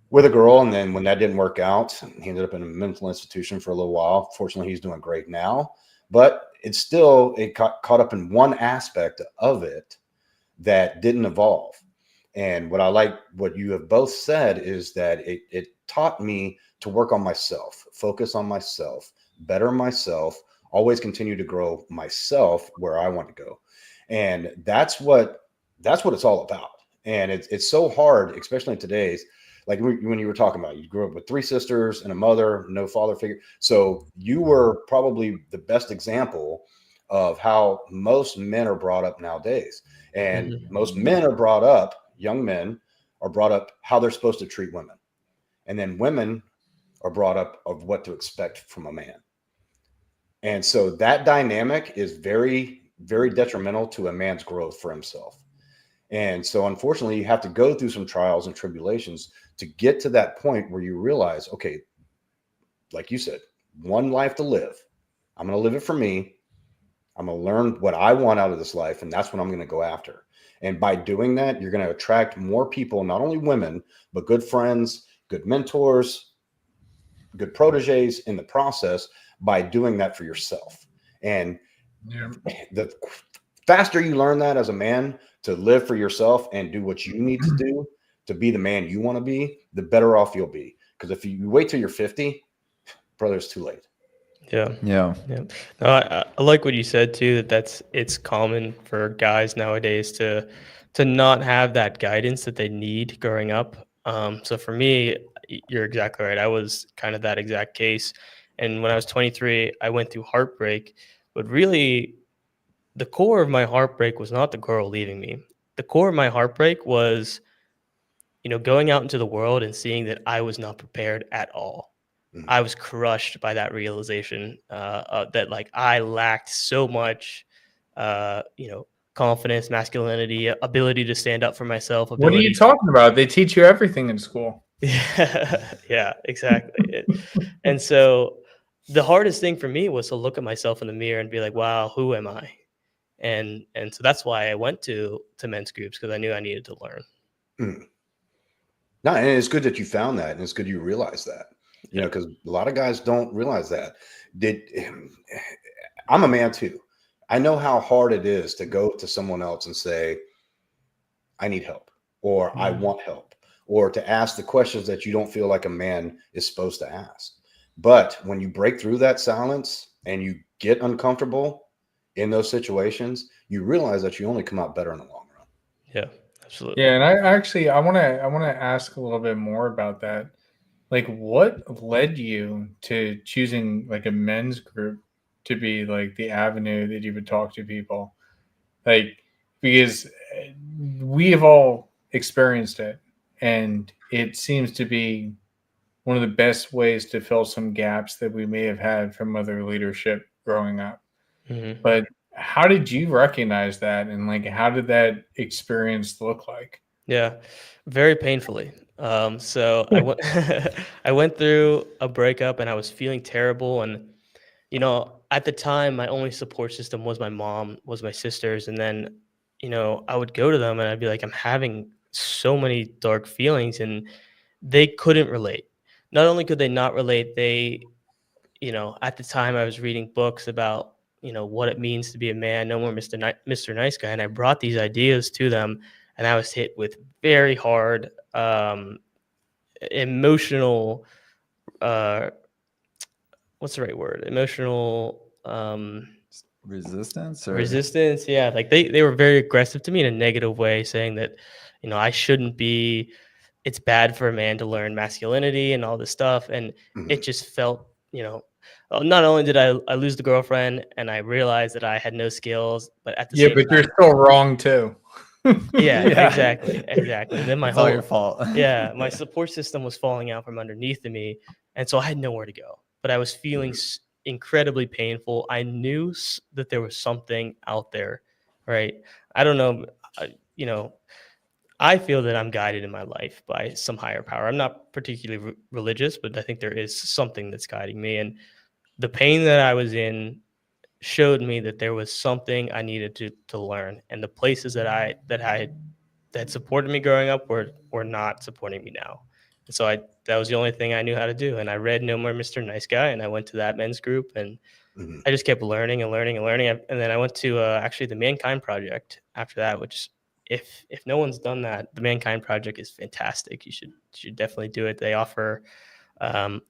with a girl, and then when that didn't work out, he ended up in a mental institution for a little while. Fortunately, he's doing great now, but it's still, it caught up in one aspect of it that didn't evolve. And what I like, what you have both said, is that it taught me to work on myself, focus on myself, better myself, always continue to grow myself where I want to go. And that's what it's all about. And it's so hard, especially in today's, like when you were talking about, you grew up with 3 sisters and a mother, no father figure. So you were probably the best example of how most men are brought up nowadays. And most men are brought up, young men are brought up how they're supposed to treat women. And then women are brought up of what to expect from a man. And so that dynamic is very, very detrimental to a man's growth for himself. And so unfortunately, you have to go through some trials and tribulations to get to that point where you realize, okay, like you said, one life to live. I'm going to live it for me. I'm going to learn what I want out of this life, and that's what I'm going to go after. And by doing that, you're going to attract more people, not only women, but good friends, good mentors, good proteges in the process by doing that for yourself. And the faster you learn that as a man, to live for yourself and do what you need to do to be the man you want to be, the better off you'll be. Because if you wait till you're 50, brother, it's too late. Yeah. No, I like what you said too. It's common for guys nowadays to not have that guidance that they need growing up. So for me, you're exactly right. I was kind of that exact case. And when I was 23, I went through heartbreak, but really the core of my heartbreak was not the girl leaving me. The core of my heartbreak was, going out into the world and seeing that I was not prepared at all. I was crushed by that realization that like I lacked so much, confidence, masculinity, ability to stand up for myself. What are you talking about? They teach you everything in school. Yeah, exactly. And so the hardest thing for me was to look at myself in the mirror and be like, wow, who am I? And so that's why I went to men's groups, because I knew I needed to learn. No, and it's good that you found that, and it's good you realize that. You know, because a lot of guys don't realize that. I'm a man too. I know how hard it is to go to someone else and say, I need help, or I want help, or to ask the questions that you don't feel like a man is supposed to ask. But when you break through that silence and you get uncomfortable in those situations, you realize that you only come out better in the long run. Yeah, absolutely. Yeah, and I want to ask a little bit more about that. Like, what led you to choosing like a men's group to be like the avenue that you would talk to people? Like, because we have all experienced it, and it seems to be one of the best ways to fill some gaps that we may have had from other leadership growing up. But how did you recognize that, and like how did that experience look like? Yeah, very painfully. So I went I went through a breakup and I was feeling terrible. And at the time, my only support system was my mom, was my sisters, and then I would go to them and I'd be like, I'm having so many dark feelings, and they couldn't relate. Not only could they not relate, they at the time I was reading books about what it means to be a man, no more Mr. Nice Guy, and I brought these ideas to them, and I was hit with very hard emotional what's the right word? Emotional Resistance or resistance. Yeah, like they were very aggressive to me in a negative way, saying that I shouldn't be. It's bad for a man to learn masculinity and all this stuff, and it just felt not only did I lose the girlfriend and I realized that I had no skills, but at the Yeah, same but you're time, still wrong too. Yeah, Yeah. exactly, exactly. And then my It's all your whole fault. yeah, my support system was falling out from underneath of me, and so I had nowhere to go. But I was feeling incredibly painful. I knew that there was something out there, right? I don't know, you know, I feel that I'm guided in my life by some higher power. I'm not particularly religious, but I think there is something that's guiding me. And the pain that I was in showed me that there was something I needed to learn, and the places that supported me growing up were not supporting me now. And so I that was the only thing I knew how to do. And I read No More Mr. Nice Guy, and I went to that men's group, and Mhm. I just kept learning and learning and learning. And then I went to actually the Mankind Project after that, which if no one's done that, the Mankind Project is fantastic. You should definitely do it. They offer an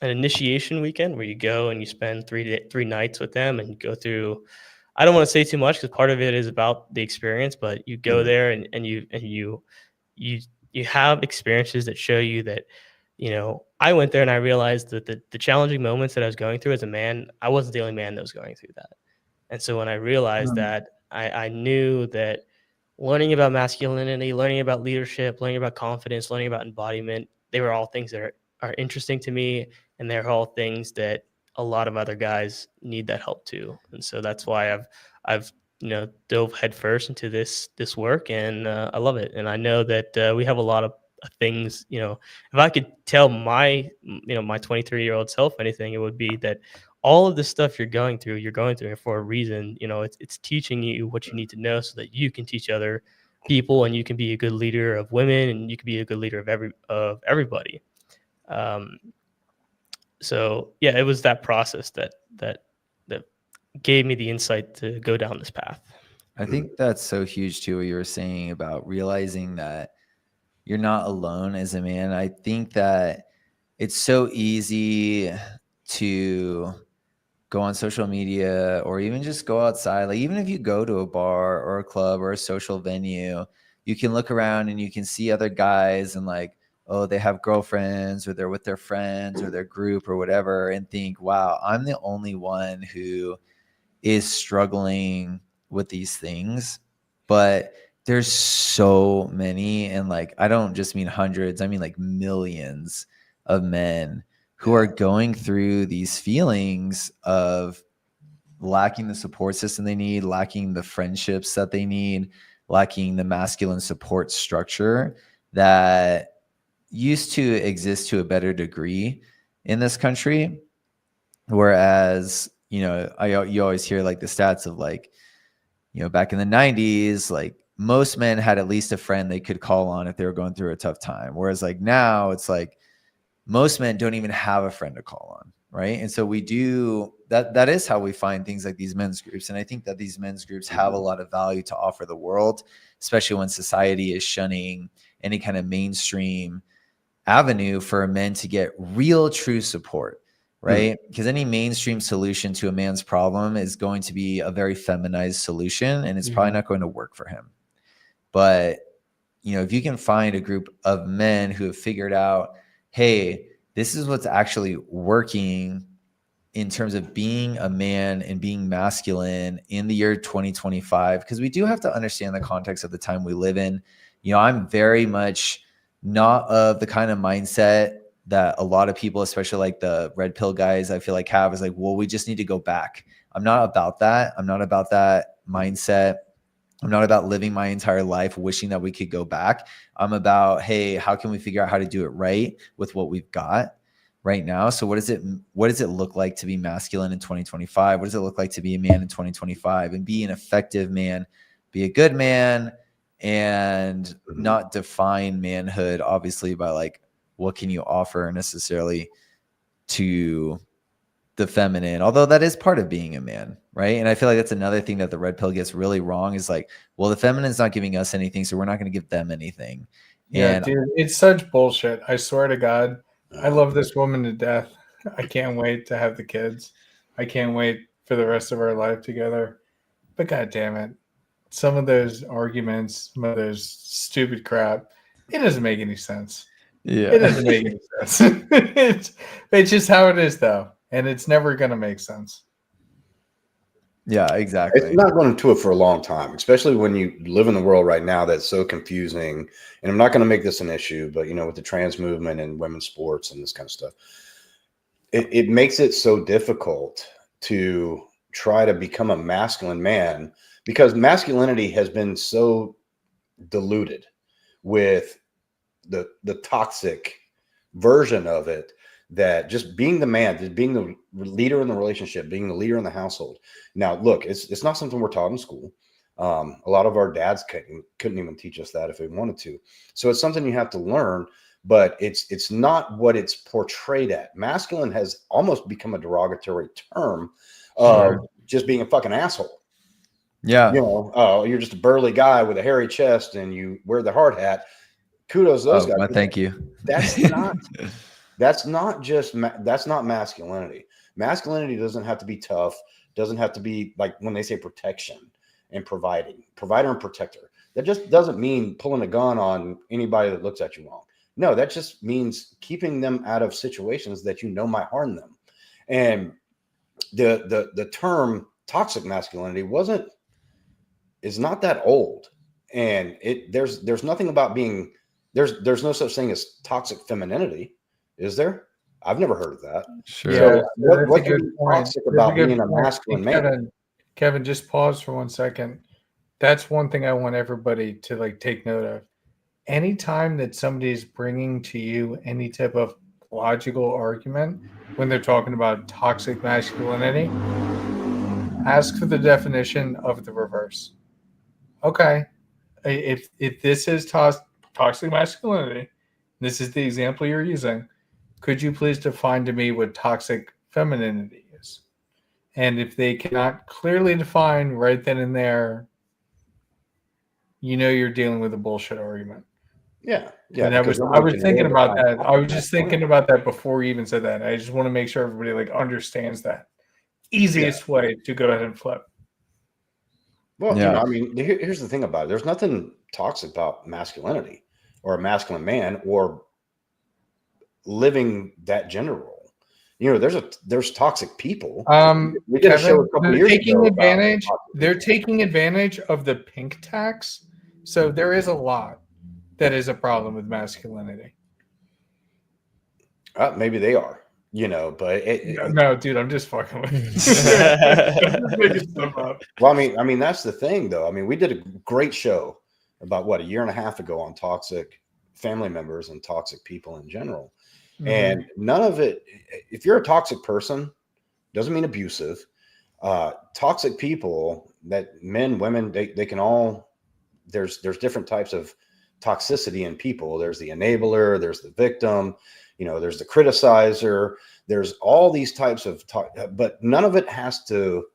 initiation weekend where you go and you spend 3 nights with them and you go through. I don't want to say too much because part of it is about the experience, but you go Mhm. there you you have experiences that show you that I went there and I realized that the challenging moments that I was going through as a man, I wasn't the only man that was going through that. And so when I realized Mm. that, I knew that learning about masculinity, learning about leadership, learning about confidence, learning about embodiment, they were all things that are interesting to me. And they're all things that a lot of other guys need that help too. And so that's why I've dove headfirst into this work, and I love it. And I know that we have a lot of things. If I could tell my 23-year-old self anything, it would be that all of the stuff you're going through it for a reason. It's teaching you what you need to know so that you can teach other people, and you can be a good leader of women, and you can be a good leader of everybody. Um, so yeah, it was that process that gave me the insight to go down this path. I think that's so huge too, what you were saying about realizing that you're not alone as a man. I think that it's so easy to go on social media or even just go outside. Like, even if you go to a bar or a club or a social venue, you can look around and you can see other guys and, like, oh, they have girlfriends or they're with their friends or their group or whatever, and think, wow, I'm the only one who is struggling with these things. But there's so many, and, like, I don't just mean hundreds, I mean like millions of men who are going through these feelings of lacking the support system they need, lacking the friendships that they need, lacking the masculine support structure that used to exist to a better degree in this country. Whereas, you always hear, like, the stats of, like, back in the 90s, like, most men had at least a friend they could call on if they were going through a tough time. Whereas, like, now it's like most men don't even have a friend to call on, right? And so we do that is how we find things like these men's groups. And I think that these men's groups have a lot of value to offer the world, especially when society is shunning any kind of mainstream avenue for men to get real true support, right? Because any mainstream solution to a man's problem is going to be a very feminized solution, and it's probably not going to work for him. But if you can find a group of men who have figured out, hey, this is what's actually working in terms of being a man and being masculine in the year 2025, because we do have to understand the context of the time we live in. I'm very much not of the kind of mindset that a lot of people, especially like the red pill guys, I feel like have, is like, well, we just need to go back. I'm not about that. I'm not about that mindset. I'm not about living my entire life wishing that we could go back. I'm about, hey, how can we figure out how to do it right with what we've got right now? So what does it look like to be masculine in 2025? What does it look like to be a man in 2025 and be an effective man, be a good man, and not define manhood obviously by, like, what can you offer necessarily to the feminine, although that is part of being a man, right? And I feel like that's another thing that the red pill gets really wrong, is like, well, the feminine's not giving us anything, so we're not going to give them anything. Yeah, And dude, it's such bullshit. I swear to God, I love this woman to death. I can't wait to have the kids. I can't wait for the rest of our life together. But God damn it, some of those arguments, some of those stupid crap, it doesn't make any sense. It doesn't make any sense. It's just how it is, though, and it's never going to make sense. Yeah, It's exactly. not going to it for a long time, especially when you live in the world right now that's so confusing. And I'm not going to make this an issue, but with the trans movement and women's sports and this kind of stuff, it makes it so difficult to try to become a masculine man because masculinity has been so diluted with the toxic version of it, that just being the man, just being the leader in the relationship, being the leader in the household. Now, look, it's not something we're taught in school. A lot of our dads couldn't even teach us that if they wanted to. So it's something you have to learn, but it's not what it's portrayed at. Masculine has almost become a derogatory term of Sure. just being a fucking asshole. Yeah. Oh, you're just a burly guy with a hairy chest and you wear the hard hat. Kudos to those Oh, guys. well, But thank you. that's not that's not masculinity. Masculinity doesn't have to be tough, doesn't have to be like when they say protection and provider and protector. That just doesn't mean pulling a gun on anybody that looks at you wrong. No, that just means keeping them out of situations that might harm them. And the term toxic masculinity is not that old. And there's nothing about being there's no such thing as toxic femininity, is there? I've never heard of that. Sure. Yeah, So so that's a what can good be point. toxic That's a about good being a point. masculine Hey, man? Kevin, just pause for 1 second. That's one thing I want everybody to like take note of. Anytime that somebody is bringing to you any type of logical argument when they're talking about toxic masculinity, ask for the definition of the reverse. Okay, if this is toxic masculinity, this is the example you're using. Could you please define to me what toxic femininity is? And if they cannot clearly define right then and there, you're dealing with a bullshit argument. Yeah, And because I nobody was can thinking really about define that. I was toxic just thinking masculinity. about that before you even said that. I just want to make sure everybody like understands that. Easiest way to go ahead and flip. Well, Yeah. I mean, here's the thing about it. There's nothing toxic about masculinity or a masculine man or living that gender role. There's toxic people. We did a show Kevin, a couple years ago about toxic they're people. taking advantage of the pink tax. So there is a lot that is a problem with masculinity. Maybe they are, but No, dude, I'm just fucking with you. I'm just making stuff up. well, I mean, that's the thing, though. I mean, we did a great show about a year and a half ago on toxic family members and toxic people in general. And none of it, if you're a toxic person, doesn't mean abusive. Toxic people, that men, women, they can all, there's different types of toxicity in people. There's the enabler, there's the victim, there's the criticizer, there's all these types of but none of it has to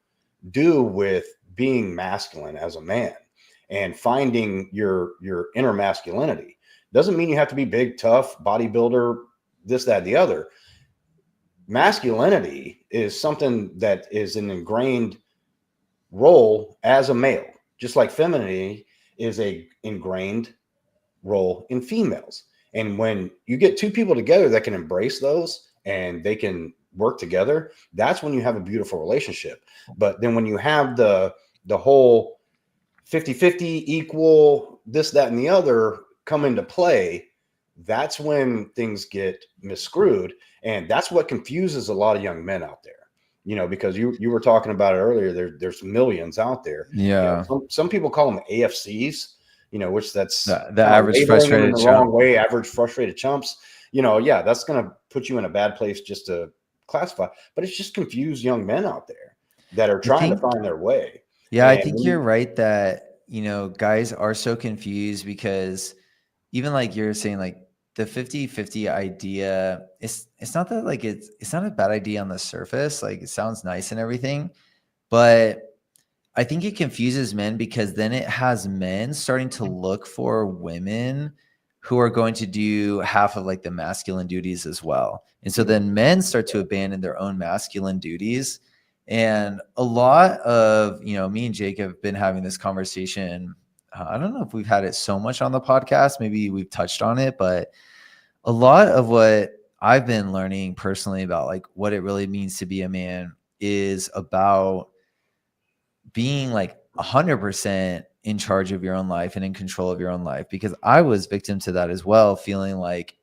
do with being masculine as a man and finding your inner masculinity. Doesn't mean you have to be big, tough, bodybuilder, this, that, and the other. Masculinity is something that is an ingrained role as a male, just like femininity is a ingrained role in females. And when you get two people together that can embrace those and they can work together, that's when you have a beautiful relationship. But then when you have the whole 50-50 equal, this, that, and the other come into play, that's when things get misscrewed. And that's what confuses a lot of young men out there. Because you were talking about it earlier, there's millions out there. Yeah. Some people call them AFCs, which that's The average labeling them in frustrated the chump. wrong way, average frustrated chumps. Yeah, that's going to put you in a bad place just to classify. But it's just confused young men out there that are trying to find their way. Yeah, I And think you're right that, guys are so confused because even like you're saying, like the 50-50 idea, it's not that like it's not a bad idea on the surface. Like it sounds nice and everything, but I think it confuses men because then it has men starting to look for women who are going to do half of like the masculine duties as well. And so then men start to abandon their own masculine duties. And a lot of, me and Jake have been having this conversation. I don't know if we've had it so much on the podcast. Maybe we've touched on it, but a lot of what I've been learning personally about like what it really means to be a man is about being like 100% in charge of your own life and in control of your own life, because I was victim to that as well, feeling like,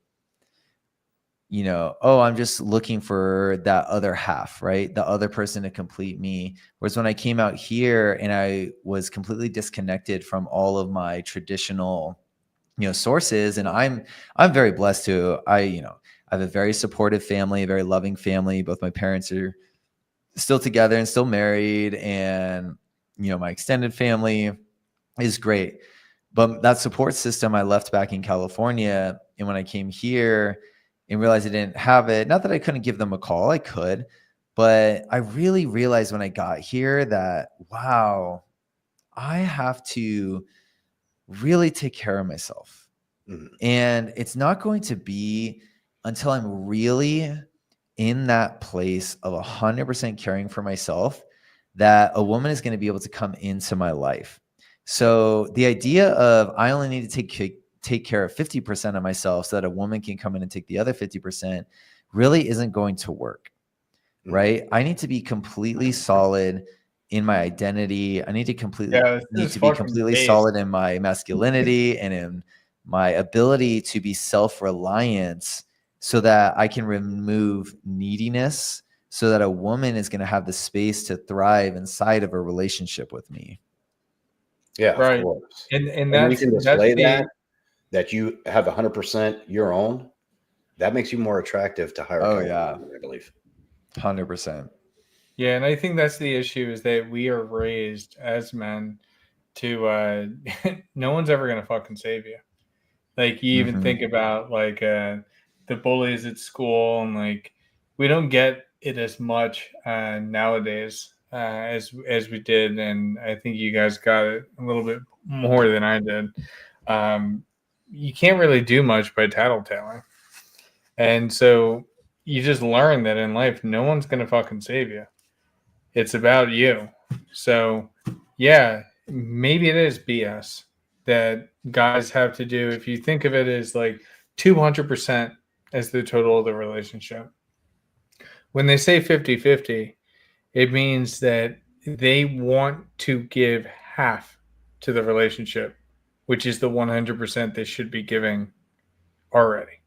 oh, I'm just looking for that other half, right? The other person to complete me. Whereas when I came out here and I was completely disconnected from all of my traditional, sources, and I'm very blessed to, I have a very supportive family, a very loving family. Both my parents are still together and still married, and my extended family is great. But that support system I left back in California, and when I came here and realized I didn't have it, not that I couldn't give them a call, I could, but I really realized when I got here that, wow, I have to really take care of myself. Mhm. And it's not going to be until I'm really in that place of 100% caring for myself that a woman is going to be able to come into my life. So the idea of I only need to take care of 50% of myself so that a woman can come in and take the other 50% really isn't going to work, Mhm. right? I need to be completely solid in my identity. I need to Yeah, this is be fucking completely base. solid in my masculinity and in my ability to be self-reliant, so that I can remove neediness, so that a woman is going to have the space to thrive inside of a relationship with me. Yeah, of Right. course. And And when you that's can that's display the that you have 100% your own, that makes you more attractive to higher Oh caliber yeah, women, I believe. 100%. yeah, and I think that's the issue is that we are raised as men to no one's ever gonna fucking save you. Like you even think about like the bullies at school, and like we don't get it as much nowadays as we did, and I think you guys got it a little bit more than I did. You can't really do much by tattletaling, and so you just learn that in life, no one's gonna fucking save you. It's about you. So, yeah, maybe it is BS that guys have to do. If you think of it as like 200% as the total of the relationship, when they say 50-50, it means that they want to give half to the relationship, which is the 100% they should be giving already.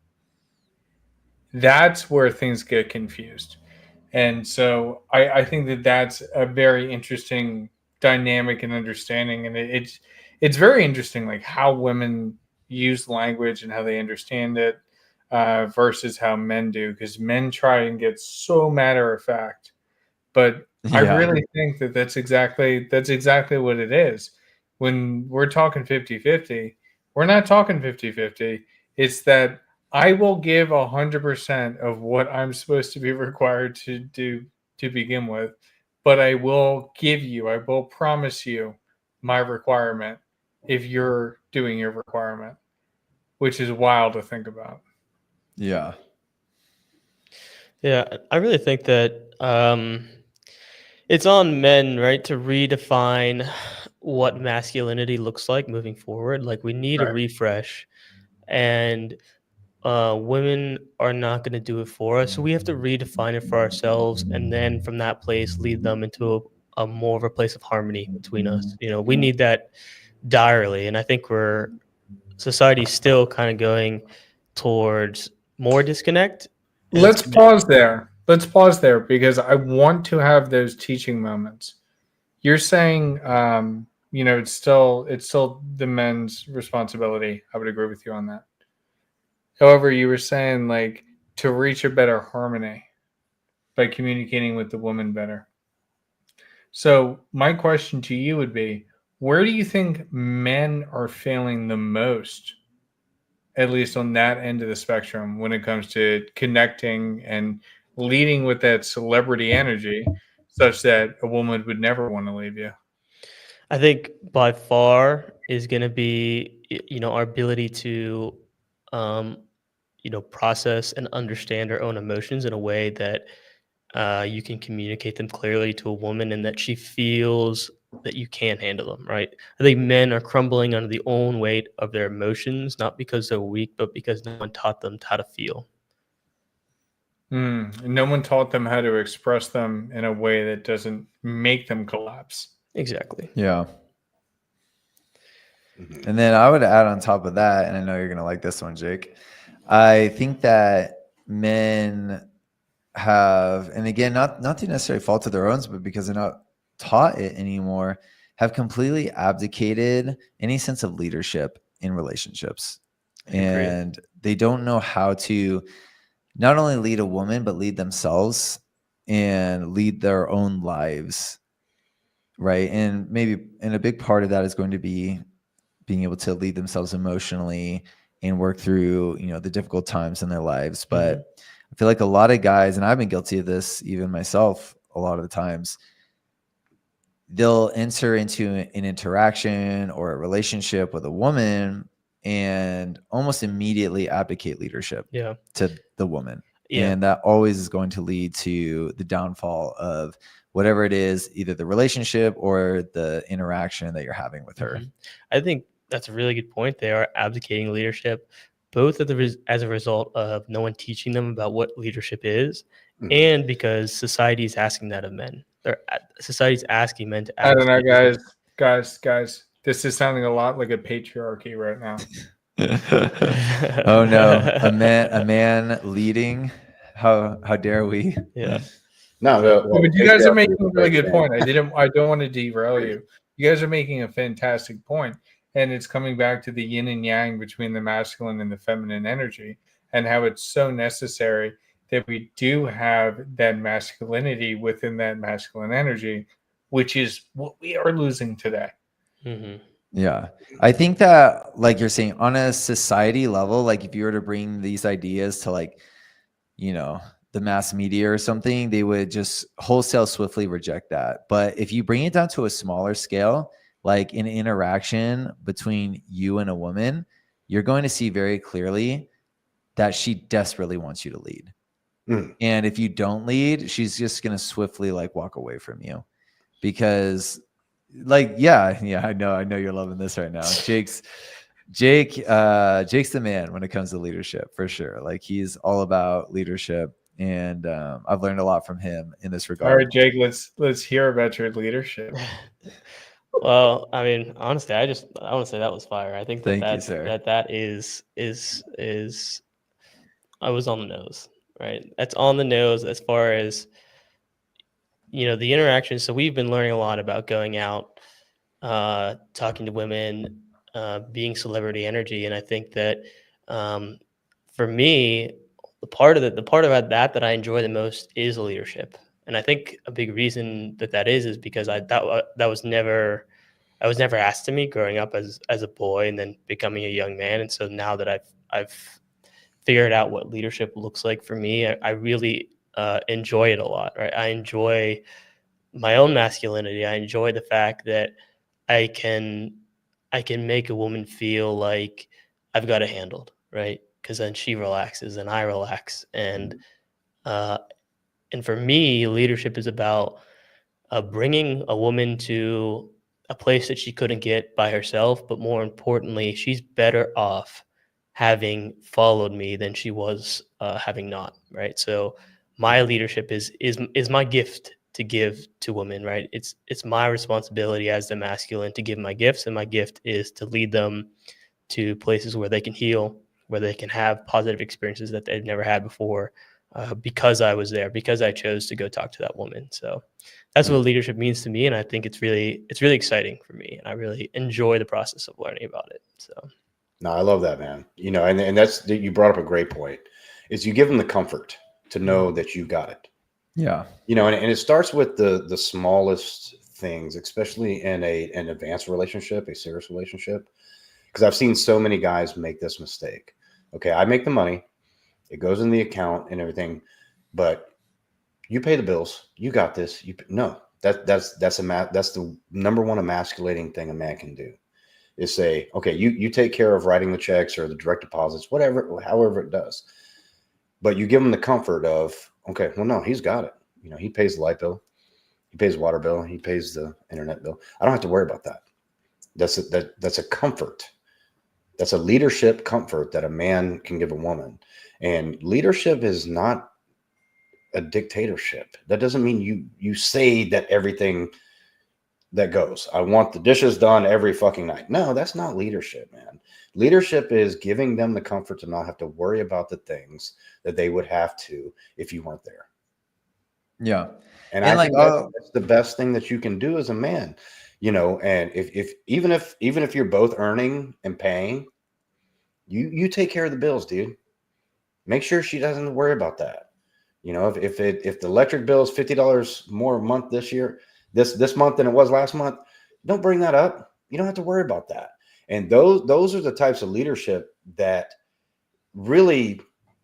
That's where things get confused. And so I think that that's a very interesting dynamic and understanding. And it's very interesting, like how women use language and how they understand it versus how men do, because men try and get so matter of fact. But I Yeah. really think that that's exactly what it is. When we're talking 50-50, we're not talking 50-50. It's that I will give 100% of what I'm supposed to be required to do to begin with, but I will promise you my requirement if you're doing your requirement, which is wild to think about. Yeah. Yeah, I really think that it's on men, right, to redefine what masculinity looks like moving forward. Like we need a Right. refresh, and women are not going to do it for us. So we have to redefine it for ourselves, and then from that place, lead them into a more of a place of harmony between us. We need that direly, and I think society's still kind of going towards more disconnect, and it's Let's pause there. Let's pause there because I want to have those teaching moments. You're saying, it's still the men's responsibility. I would agree with you on that. However, you were saying like to reach a better harmony by communicating with the woman better. So my question to you would be, where do you think men are failing the most, at least on that end of the spectrum, when it comes to connecting and leading with that celebrity energy, such that a woman would never want to leave you? I think by far is going to be our ability to um, process and understand our own emotions in a way that you can communicate them clearly to a woman and that she feels that you can handle them, right? I think men are crumbling under the own weight of their emotions, not because they're weak, but because no one taught them how to feel. And no one taught them how to express them in a way that doesn't make them collapse. Exactly. Yeah. Mhm. And then I would add on top of that, and I know you're going to like this one, Jake. I think that men have, and again, not to necessarily fault of their own, but because they're not taught it anymore, have completely abdicated any sense of leadership in relationships. I agree. And they don't know how to not only lead a woman, but lead themselves and lead their own lives. Right. And a big part of that is going to be being able to lead themselves emotionally and work through, the difficult times in their lives. But I feel like a lot of guys, and I've been guilty of this even myself a lot of the times, they'll enter into an interaction or a relationship with a woman and almost immediately abdicate leadership Yeah. to the woman. Yeah. And that always is going to lead to the downfall of whatever it is, either the relationship or the interaction that you're having with her. I think that's a really good point. They are abdicating leadership, both as a result of no one teaching them about what leadership is, Mhm. and because society is asking that of men. Society's asking men to I don't know, abdicate leadership. guys. This is sounding a lot like a patriarchy right now. Oh no, a man leading. How dare we? Yeah. No, No, well, but you guys are patriarchy making is a a really great good thing. point. I don't want to derail you. You guys are making a fantastic point, and it's coming back to the yin and yang between the masculine and the feminine energy, and how it's so necessary that we do have that masculinity within that masculine energy, which is what we are losing today. Mhm. Yeah. I think that, like you're saying, on a society level, like if you were to bring these ideas to the mass media or something, they would just wholesale swiftly reject that. But if you bring it down to a smaller scale, like an interaction between you and a woman, you're going to see very clearly that she desperately wants you to lead. Mm. And if you don't lead, she's just going to swiftly walk away from you because yeah, I know you're loving this right now. Jake's the man when it comes to leadership, for sure. Like, he's all about leadership, and I've learned a lot from him in this All regard. right, Jake, let's hear about your leadership. Well, I mean, honestly, I want to say that was fire. I think Thank you, sir. that is I was on the nose, right? That's on the nose as far as the interaction. So we've been learning a lot about going out, talking to women, being celebrity energy, and I think that for me, the part about that I enjoy the most is leadership, and I think a big reason that is because that was never I was never asked to me growing up as a boy and then becoming a young man, and so now that I've figured out what leadership looks like for me, I really enjoy it a lot. Right, I enjoy my own masculinity. I enjoy the fact that I can I can make a woman feel like I've got it handled, right? Because then she relaxes and I relax, uh, and for me, leadership is about bringing a woman to a place that she couldn't get by herself. But more importantly, she's better off having followed me than she was having not. Right. So my leadership is my gift to give to women. Right. It's my responsibility as the masculine to give my gifts, and my gift is to lead them to places where they can heal, where they can have positive experiences that they've never had before, because I was there, because I chose to go talk to that woman. So that's what leadership means to me, and I think it's really exciting for me, and I really enjoy the process of learning about it. So No, I love that, man. And that's you brought up a great point. Is you give them the comfort to know that you got it. Yeah. And it starts with the smallest things, especially in an advanced relationship, a serious relationship. Because I've seen so many guys make this mistake. Okay, I make the money, it goes in the account and everything, but you pay the bills. You got this. No, that's the number one emasculating thing a man can do is say, okay, you take care of writing the checks or the direct deposits, whatever, however it does. But you give him the comfort of, okay, well, no, he's got it. He pays the light bill, he pays the water bill, he pays the internet bill. I don't have to worry about that. That's a comfort. That's a leadership comfort that a man can give a woman. And leadership is not a dictatorship. That doesn't mean you say that everything that goes. I want the dishes done every fucking night. No, that's not leadership, man. Leadership is giving them the comfort to not have to worry about the things that they would have to if you weren't there. Yeah. And And I like, think that's the best thing that you can do as a man, you know. And if even if you're both earning and paying, you take care of the bills, dude. Make sure she doesn't worry about that. You know, if the electric bill is $50 more a month this year, this month than it was last month, don't bring that up. You don't have to worry about that. And those are the types of leadership that really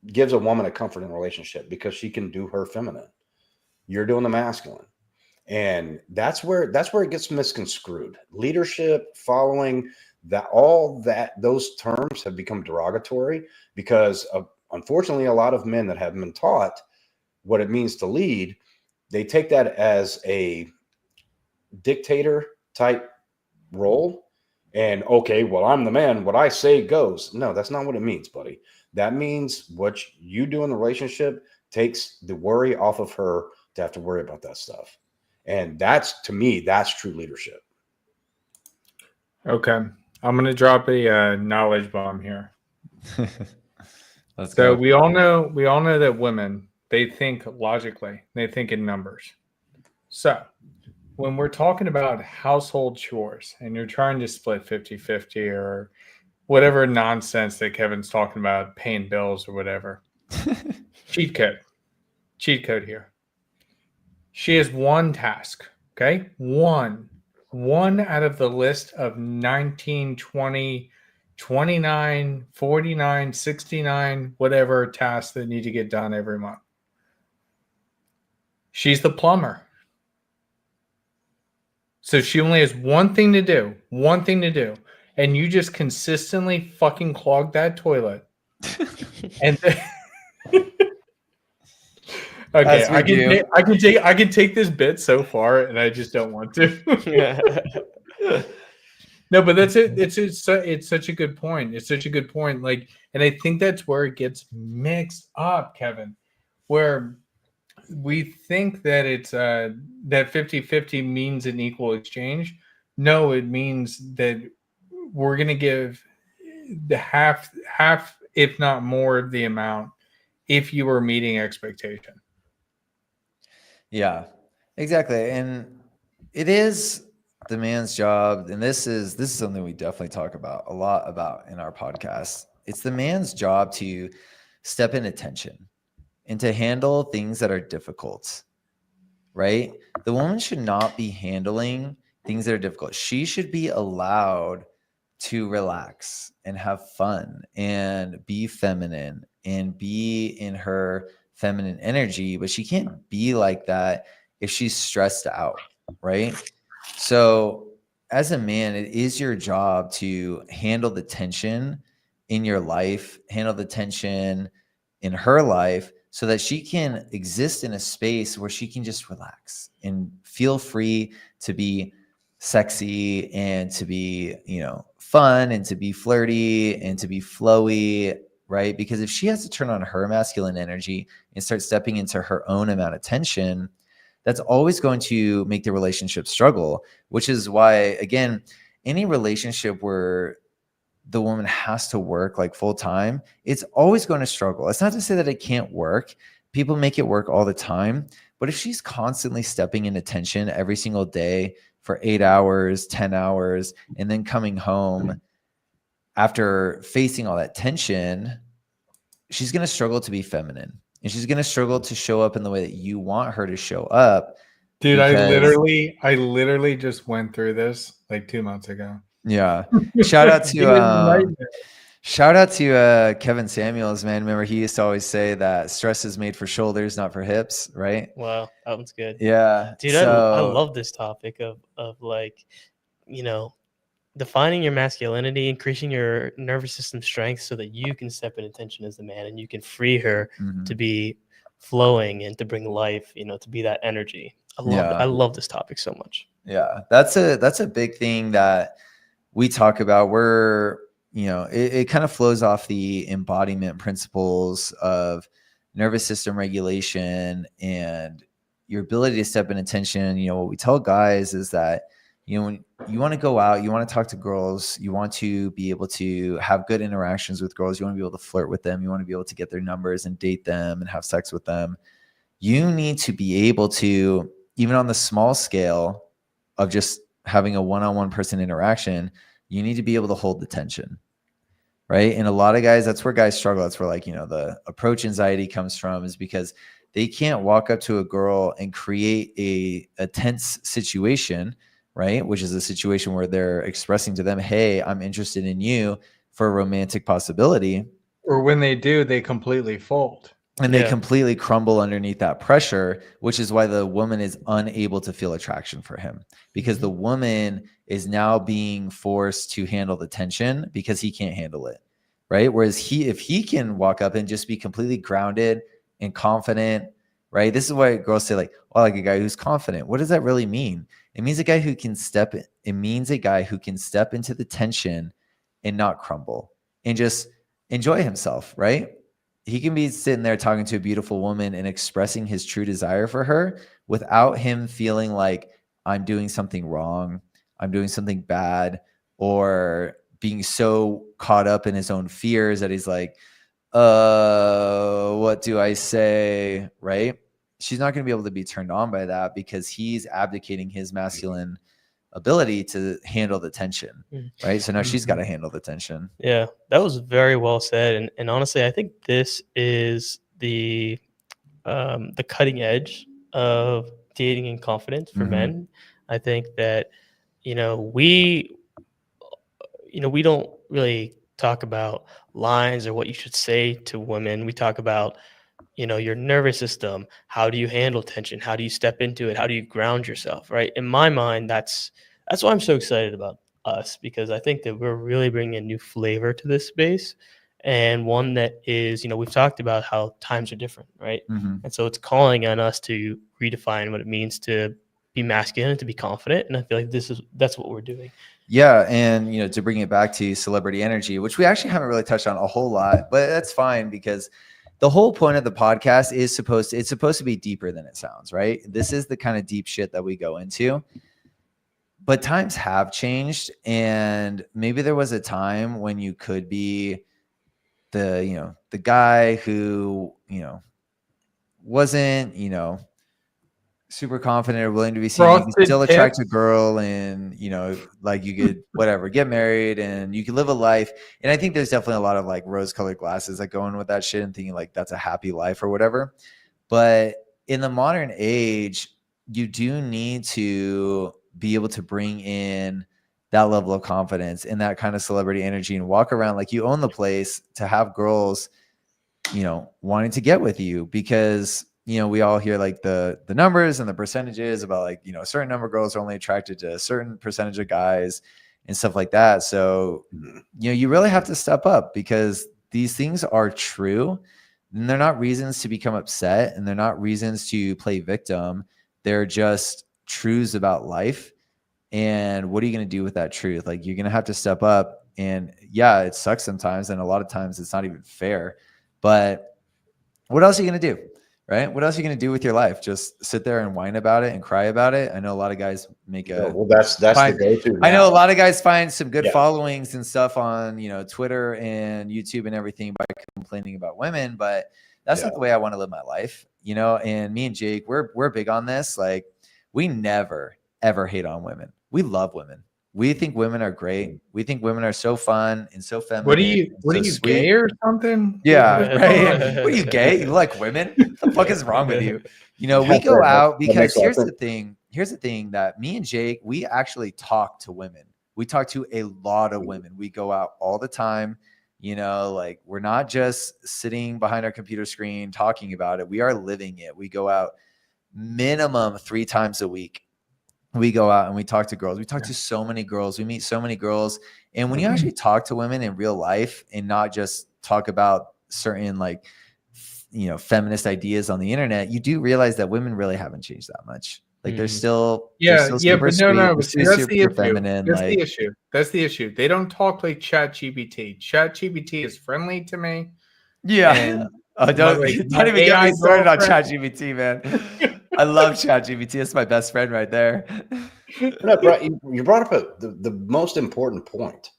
gives a woman a comforting relationship, because she can do her feminine. You're doing the masculine. And that's where it gets misconstrued. Leadership, following, those terms have become derogatory because unfortunately, a lot of men that have been taught what it means to lead, they take that as a dictator type role. And okay, well, I'm the man, what I say goes. No, that's not what it means, buddy. That means what you do in the relationship takes the worry off of her to have to worry about that stuff. And that's, to me, that's true leadership. Okay. I'm going to drop a knowledge bomb here. Let's So go. we all know that women, they think logically. They think in numbers. So when we're talking about household chores and you're trying to split 50-50 or whatever nonsense that Kevin's talking about, paying bills or whatever, cheat code here. She has one task, okay? One out of the list of 19, 20, 29, 49, 69, whatever tasks that need to get done every month. She's the plumber. So she only has one thing to do. And you just consistently fucking clog that toilet. And okay, As we do. I can take this bit so far, and I just don't want to. No, but that's it. It's such a good point. It's such a good point. Like, and I think that's where it gets mixed up, Kevin, where we think that it's that 50-50 means an equal exchange. No, it means that we're going to give the half, if not more, of the amount if you were meeting expectation. Yeah, exactly. And it is the man's job. And this is something we definitely talk about a lot about in our podcast. It's the man's job to step in attention and to handle things that are difficult, right? The woman should not be handling things that are difficult. She should be allowed to relax and have fun and be feminine and be in her feminine energy, but she can't be like that if she's stressed out, right? So as a man, it is your job to handle the tension in your life, handle the tension in her life, so that she can exist in a space where she can just relax and feel free to be sexy and to be, fun and to be flirty and to be flowy, right? Because if she has to turn on her masculine energy and start stepping into her own amount of tension, that's always going to make the relationship struggle, which is why, again, any relationship where the woman has to work like full time, it's always going to struggle. It's not to say that it can't work. People make it work all the time. But if she's constantly stepping into tension every single day for 8 hours, 10 hours, and then coming home after facing all that tension, she's going to struggle to be feminine. And she's going to struggle to show up in the way that you want her to show up. Dude, because- I literally just went through this like 2 months ago. Yeah. Shout out It is a nightmare. to Kevin Samuels, man. Remember, he used to always say that stress is made for shoulders, not for hips, right? Wow, that one's good. Yeah. Dude, I love this topic of like, defining your masculinity, increasing your nervous system strength so that you can step in attention as the man and you can free her to be flowing and to bring life, to be that energy. I love this topic so much. Yeah. That's a big thing that we talk about. Where, it kind of flows off the embodiment principles of nervous system regulation and your ability to step in attention. What we tell guys is that You know, when you want to go out, you want to talk to girls, you want to be able to have good interactions with girls, you want to be able to flirt with them, you want to be able to get their numbers and date them and have sex with them. You need to be able to, even on the small scale of just having a one-on-one person interaction, you need to be able to hold the tension. Right. And a lot of guys, that's where guys struggle. That's where, like, you know, the approach anxiety comes from, is because they can't walk up to a girl and create a tense situation, right? Which is a situation where they're expressing to them, hey, I'm interested in you, for a romantic possibility. Or when they do, they completely fold. And they Yeah. completely crumble underneath that pressure, which is why the woman is unable to feel attraction for him, because the woman is now being forced to handle the tension because he can't handle it. Right. Whereas if he can walk up and just be completely grounded and confident, right? This is why girls say, like, oh, I like a guy who's confident. What does that really mean? It means a guy who can step into the tension and not crumble and just enjoy himself. Right. He can be sitting there talking to a beautiful woman and expressing his true desire for her without him feeling like, I'm doing something wrong, I'm doing something bad, or being so caught up in his own fears that he's like, what do I say? Right? She's not going to be able to be turned on by that, because he's abdicating his masculine ability to handle the tension. Right? So now she's got to handle the tension. Yeah, that was very well said. And honestly, I think this is the cutting edge of dating and confidence for men. I think that, we don't really talk about lines or what you should say to women. We talk about, your nervous system. How do you handle tension? How do you step into it? How do you ground yourself? Right. In my mind, that's why I'm so excited about us, because I think that we're really bringing a new flavor to this space, and one that is, we've talked about how times are different, right? And so it's calling on us to redefine what it means to be masculine and to be confident. And I feel like that's what we're doing. Yeah, and to bring it back to celebrity energy, which we actually haven't really touched on a whole lot, but that's fine, because the whole point of the podcast is supposed to be deeper than it sounds, right? This is the kind of deep shit that we go into. But times have changed, and maybe there was a time when you could be the guy who, wasn't, super confident or willing to be seen. You could still attract a girl, and like, you could whatever, get married, and you could live a life. And I think there's definitely a lot of like rose-colored glasses that go in with that shit and thinking like that's a happy life or whatever. But in the modern age, you do need to be able to bring in that level of confidence and that kind of celebrity energy and walk around like you own the place, to have girls wanting to get with you, because we all hear like the numbers and the percentages about like, a certain number of girls are only attracted to a certain percentage of guys and stuff like that. So, you really have to step up, because these things are true, and they're not reasons to become upset, and they're not reasons to play victim. They're just truths about life. And what are you going to do with that truth? Like, you're going to have to step up, and yeah, it sucks sometimes. And a lot of times it's not even fair, but what else are you going to do? Right? What else are you going to do with your life? Just sit there and whine about it and cry about it? I know a lot of guys make that's the go-to now. I know a lot of guys find some good followings and stuff on, Twitter and YouTube and everything by complaining about women, but that's not the way I want to live my life, and me and Jake, we're big on this. Like, we never, ever hate on women. We love women. We think women are great. We think women are so fun and so feminine. What are you sweet. gay or something? Yeah, right. What are you, gay? You like women? What the fuck is wrong with you? We go out because here's the thing. Here's the thing, that me and Jake, we actually talk to women. We talk to a lot of women. We go out all the time. Like, we're not just sitting behind our computer screen talking about it. We are living it. We go out minimum 3 times a week. We go out and we talk to girls. We talk to so many girls. We meet so many girls. And when you actually talk to women in real life and not just talk about certain like, feminist ideas on the internet, you do realize that women really haven't changed that much. Like, they're still, but super no, no, sweet, but that's the issue. feminine. That's the issue. That's the issue. They don't talk like ChatGPT. ChatGPT is friendly to me. Yeah. Don't even get me started on ChatGPT, man. I love ChatGPT. It's my best friend right there. No, you brought up the most important point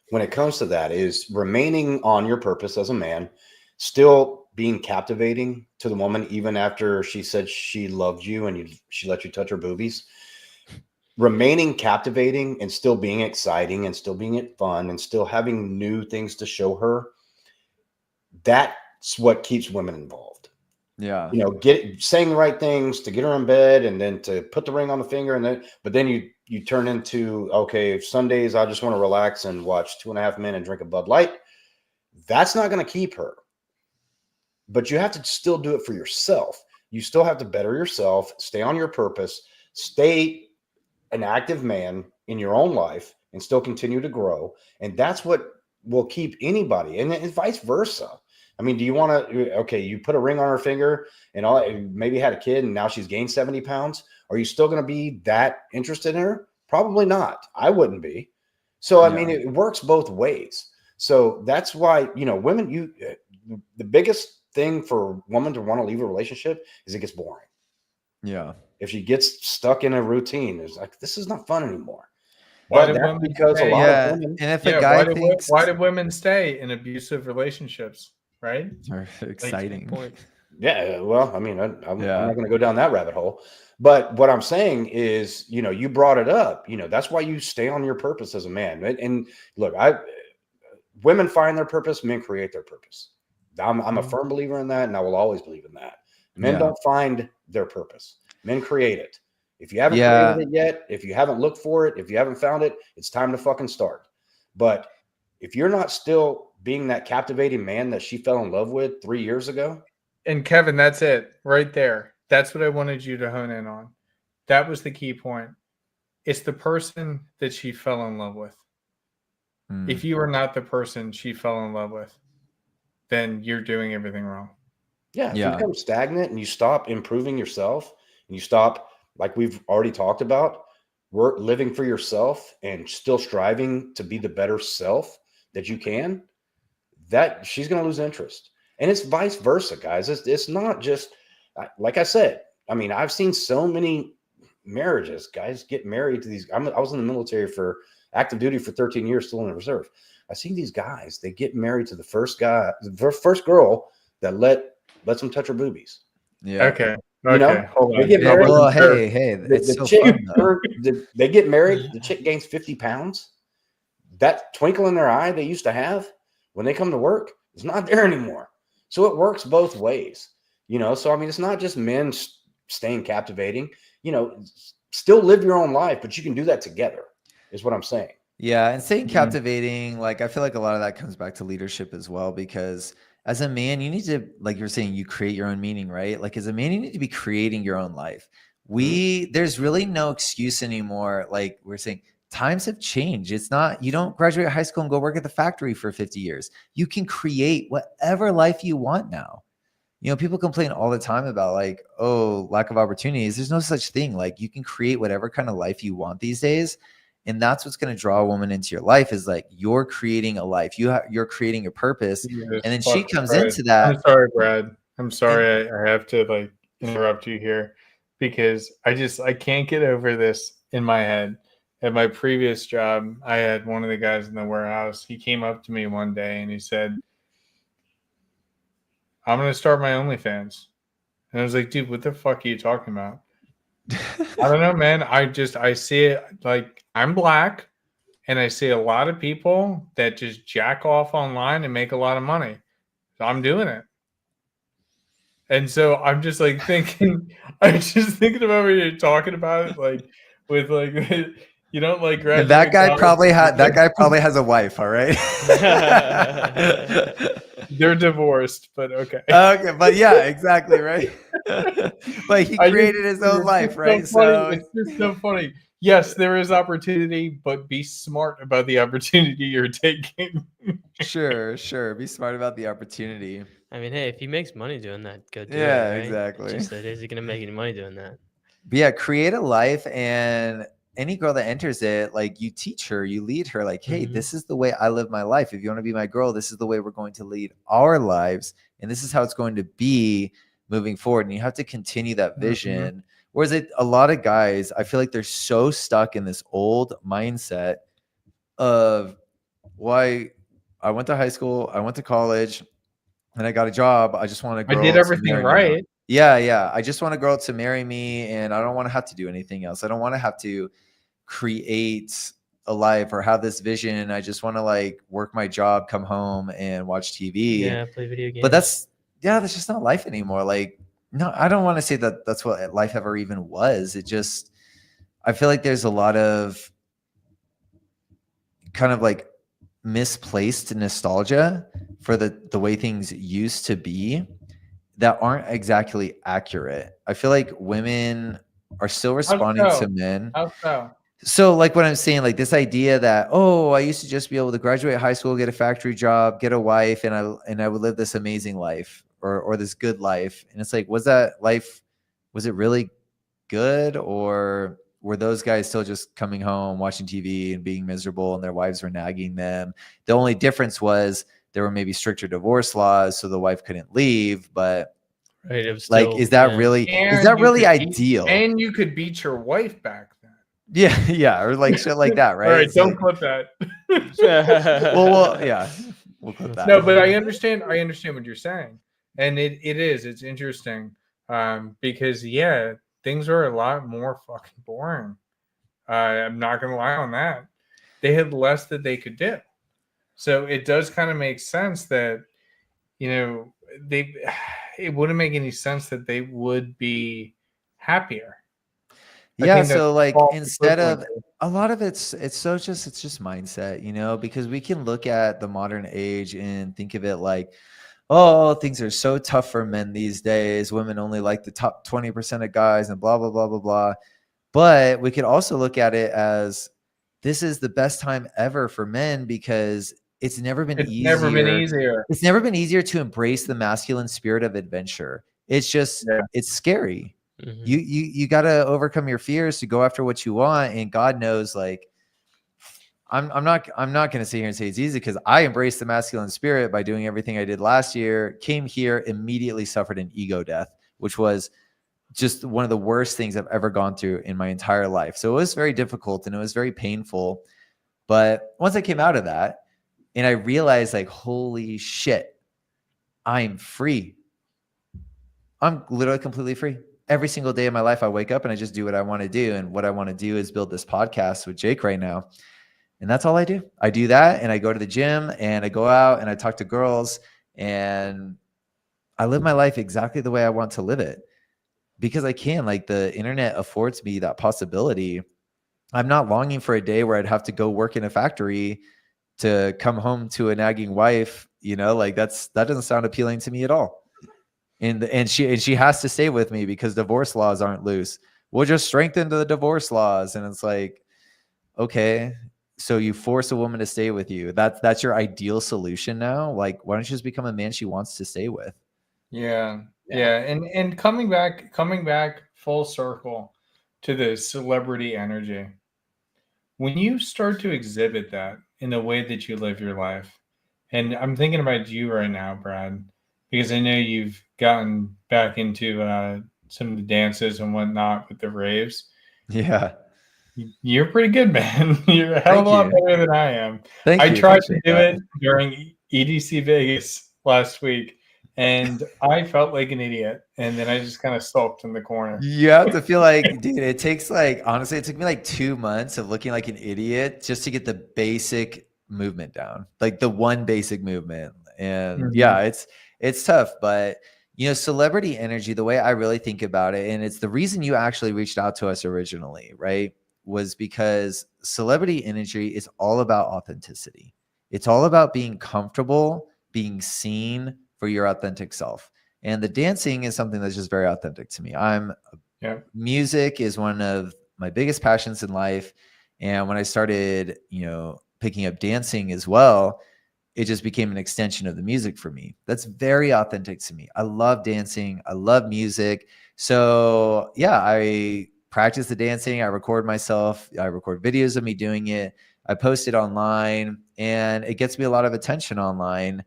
when it comes to that is remaining on your purpose as a man, still being captivating to the woman, even after she said she loved you and she let you touch her boobies. Remaining captivating and still being exciting and still being fun and still having new things to show her. That's what keeps women involved. Yeah. You know, saying the right things to get her in bed and then to put the ring on the finger. But then you turn into, okay, Sundays, I just want to relax and watch 2.5 Men and drink a Bud Light. That's not going to keep her. But you have to still do it for yourself. You still have to better yourself, stay on your purpose, stay an active man in your own life and still continue to grow. And that's what will keep anybody, and vice versa. I mean, do you want to, okay, you put a ring on her finger and maybe had a kid and now she's gained 70 pounds. Are you still going to be that interested in her? Probably not. I wouldn't be. So, I mean, it works both ways. So that's why, women, the biggest thing for a woman to want to leave a relationship is it gets boring. Yeah. If she gets stuck in a routine, it's like, this is not fun anymore. Why But do that's women because a stay? lot Yeah. of women, And if Yeah, a guy thinks why do women stay in abusive relationships? Right? are exciting. Point. yeah, well, I mean, I'm Yeah. not going to go down that rabbit hole. But what I'm saying is, you brought it up. That's why you stay on your purpose as a man. And look, women find their purpose, men create their purpose. I'm a firm believer in that, and I will always believe in that. Men Yeah. don't find their purpose. Men create it. If you haven't Yeah. created it yet, if you haven't looked for it, if you haven't found it, it's time to fucking start. But if you're not still being that captivating man that she fell in love with 3 years ago, And Kevin, that's it right there. That's what I wanted you to hone in on. That was the key point. It's the person that she fell in love with. Mm. If you are not the person she fell in love with, then you're doing everything wrong. yeah, if you Yeah. become stagnant and you stop improving yourself and you stop, like we've already talked about, living for yourself and still striving to be the better self that you can, that she's going to lose interest. And it's vice versa, guys. It's not just, like I said, I mean, I've seen so many marriages, guys get married to these. I was in the military for active duty for 13 years, still in the reserve. I've seen these guys, they get married to the first girl that lets them touch her boobies. Yeah. Okay. You know, Hold they on. get I married. wasn't Well, sure. hey, The it's so chick, fun though. they get married, the chick gains 50 pounds. That twinkle in their eye they used to have when they come to work is not there anymore. So it works both ways, So, I mean, it's not just men staying captivating, still live your own life, but you can do that together, is what I'm saying. Yeah, and staying Mhm. captivating, like I feel like a lot of that comes back to leadership as well, because as a man, you need to, like you're saying, you create your own meaning, right? Like as a man, you need to be creating your own life. There's really no excuse anymore. Like we're saying, times have changed. It's not, you don't graduate high school and go work at the factory for 50 years. You can create whatever life you want now. People complain all the time about like, oh, lack of opportunities. There's no such thing. Like you can create whatever kind of life you want these days. And that's what's going to draw a woman into your life is like, you're creating a life. You're creating a purpose. Jesus And then she fucking comes Christ. into that. I'm sorry, Brad. I'm sorry. I have to like interrupt you here because I can't get over this in my head. At my previous job, I had one of the guys in the warehouse. He came up to me one day and he said, I'm going to start my OnlyFans. And I was like, dude, what the fuck are you talking about? I don't know, man. I see it like I'm black and I see a lot of people that just jack off online and make a lot of money. So I'm doing it. And so I'm just like thinking, I'm just thinking about what you're talking about it, like with like you don't like And graduate that guy college. probably has a wife. All right. They're divorced, but okay. Okay, but yeah, exactly, right. But he created his own life, right? It's just so funny. Yes, there is opportunity, but be smart about the opportunity you're taking. Sure. Be smart about the opportunity. I mean, hey, if he makes money doing that, go do Yeah, it. Right? exactly. It's just that is he going to make any money doing that? But yeah, create a life, and any girl that enters it, like you teach her, you lead her, like, hey, this is the way I live my life. If you want to be my girl, this is the way we're going to lead our lives, and this is how it's going to be moving forward. And you have to continue that vision Whereas a lot of guys, I feel like they're so stuck in this old mindset of why I went to high school, I went to college, and I got a job. I just want a I did girl to everything marry me now. right. Yeah. I just want a girl to marry me, and I don't want to have to do anything else. I don't want to have to create a life or have this vision. I just want to like work my job, come home, and watch TV. Yeah, play video games. But that's just not life anymore. Like, no, I don't want to say that that's what life ever even was. I feel like there's a lot of kind of like misplaced nostalgia for the way things used to be that aren't exactly accurate. I feel like women are still responding so? to men. How so? So like what I'm saying, like this idea that, oh, I used to just be able to graduate high school, get a factory job, get a wife, and I would live this amazing life or this good life. And it's like, was that life, was it really good, or were those guys still just coming home, watching TV and being miserable, and their wives were nagging them? The only difference was there were maybe stricter divorce laws, so the wife couldn't leave. But right, it was like, still, is that yeah. really You ideal? and you could beat your wife back then. Yeah, or like shit like that, right? All right, It's don't like, clip that. yeah, we'll clip that. No, but I understand what you're saying, and it's interesting, because yeah, things are a lot more fucking boring. I'm not gonna lie on that. They had less that they could do, so it does kind of make sense that, you know, it wouldn't make any sense that they would be happier. I Yeah, think that's so like false instead of equivalent. a lot of it's just mindset, because we can look at the modern age and think of it like, oh, things are so tough for men these days. Women only like the top 20% of guys and blah blah blah blah blah. But we could also look at it as this is the best time ever for men because it's never been It's never been easier. easier. It's never been easier to embrace the masculine spirit of adventure. It's just Yeah. it's scary. Mhm. You got to overcome your fears to go after what you want, and God knows, like, I'm not going to sit here and say it's easy because I embraced the masculine spirit by doing everything I did last year, came here, immediately suffered an ego death, which was just one of the worst things I've ever gone through in my entire life. So it was very difficult and it was very painful. But once I came out of that and I realized, like, holy shit, I'm free. I'm literally completely free. Every single day of my life, I wake up and I just do what I want to do. And what I want to do is build this podcast with Jake right now. And that's all I do. I do that, and I go to the gym, and I go out and I talk to girls, and I live my life exactly the way I want to live it because I can. Like, the internet affords me that possibility. I'm not longing for a day where I'd have to go work in a factory to come home to a nagging wife. Like that doesn't sound appealing to me at all. And she has to stay with me because divorce laws aren't loose. We'll just strengthen the divorce laws. And it's like, okay, so you force a woman to stay with you. That's your ideal solution now. Like, why don't you just become a man she wants to stay with? Yeah. And coming back full circle to the celebrity energy. When you start to exhibit that in the way that you live your life, and I'm thinking about you right now, Brad, because I know you've gotten back into some of the dances and whatnot with the raves. Yeah. You're pretty good, man. You're a hell of a lot better than I am. Thank you. I tried to Appreciate do that. it during EDC Vegas last week, and I felt like an idiot. And then I just kind of sulked in the corner. You have to feel like, dude, it takes honestly, it took me like 2 months of looking like an idiot just to get the basic movement down, like the one basic movement. And yeah, it's tough, but celebrity energy, the way I really think about it, and it's the reason you actually reached out to us originally, right? Was because celebrity energy is all about authenticity. It's all about being comfortable, being seen for your authentic self. And the dancing is something that's just very authentic to me. Music is one of my biggest passions in life. And when I started, picking up dancing as well, it just became an extension of the music for me. That's very authentic to me. I love dancing. I love music. So yeah, I practice the dancing. I record myself. I record videos of me doing it. I post it online, and it gets me a lot of attention online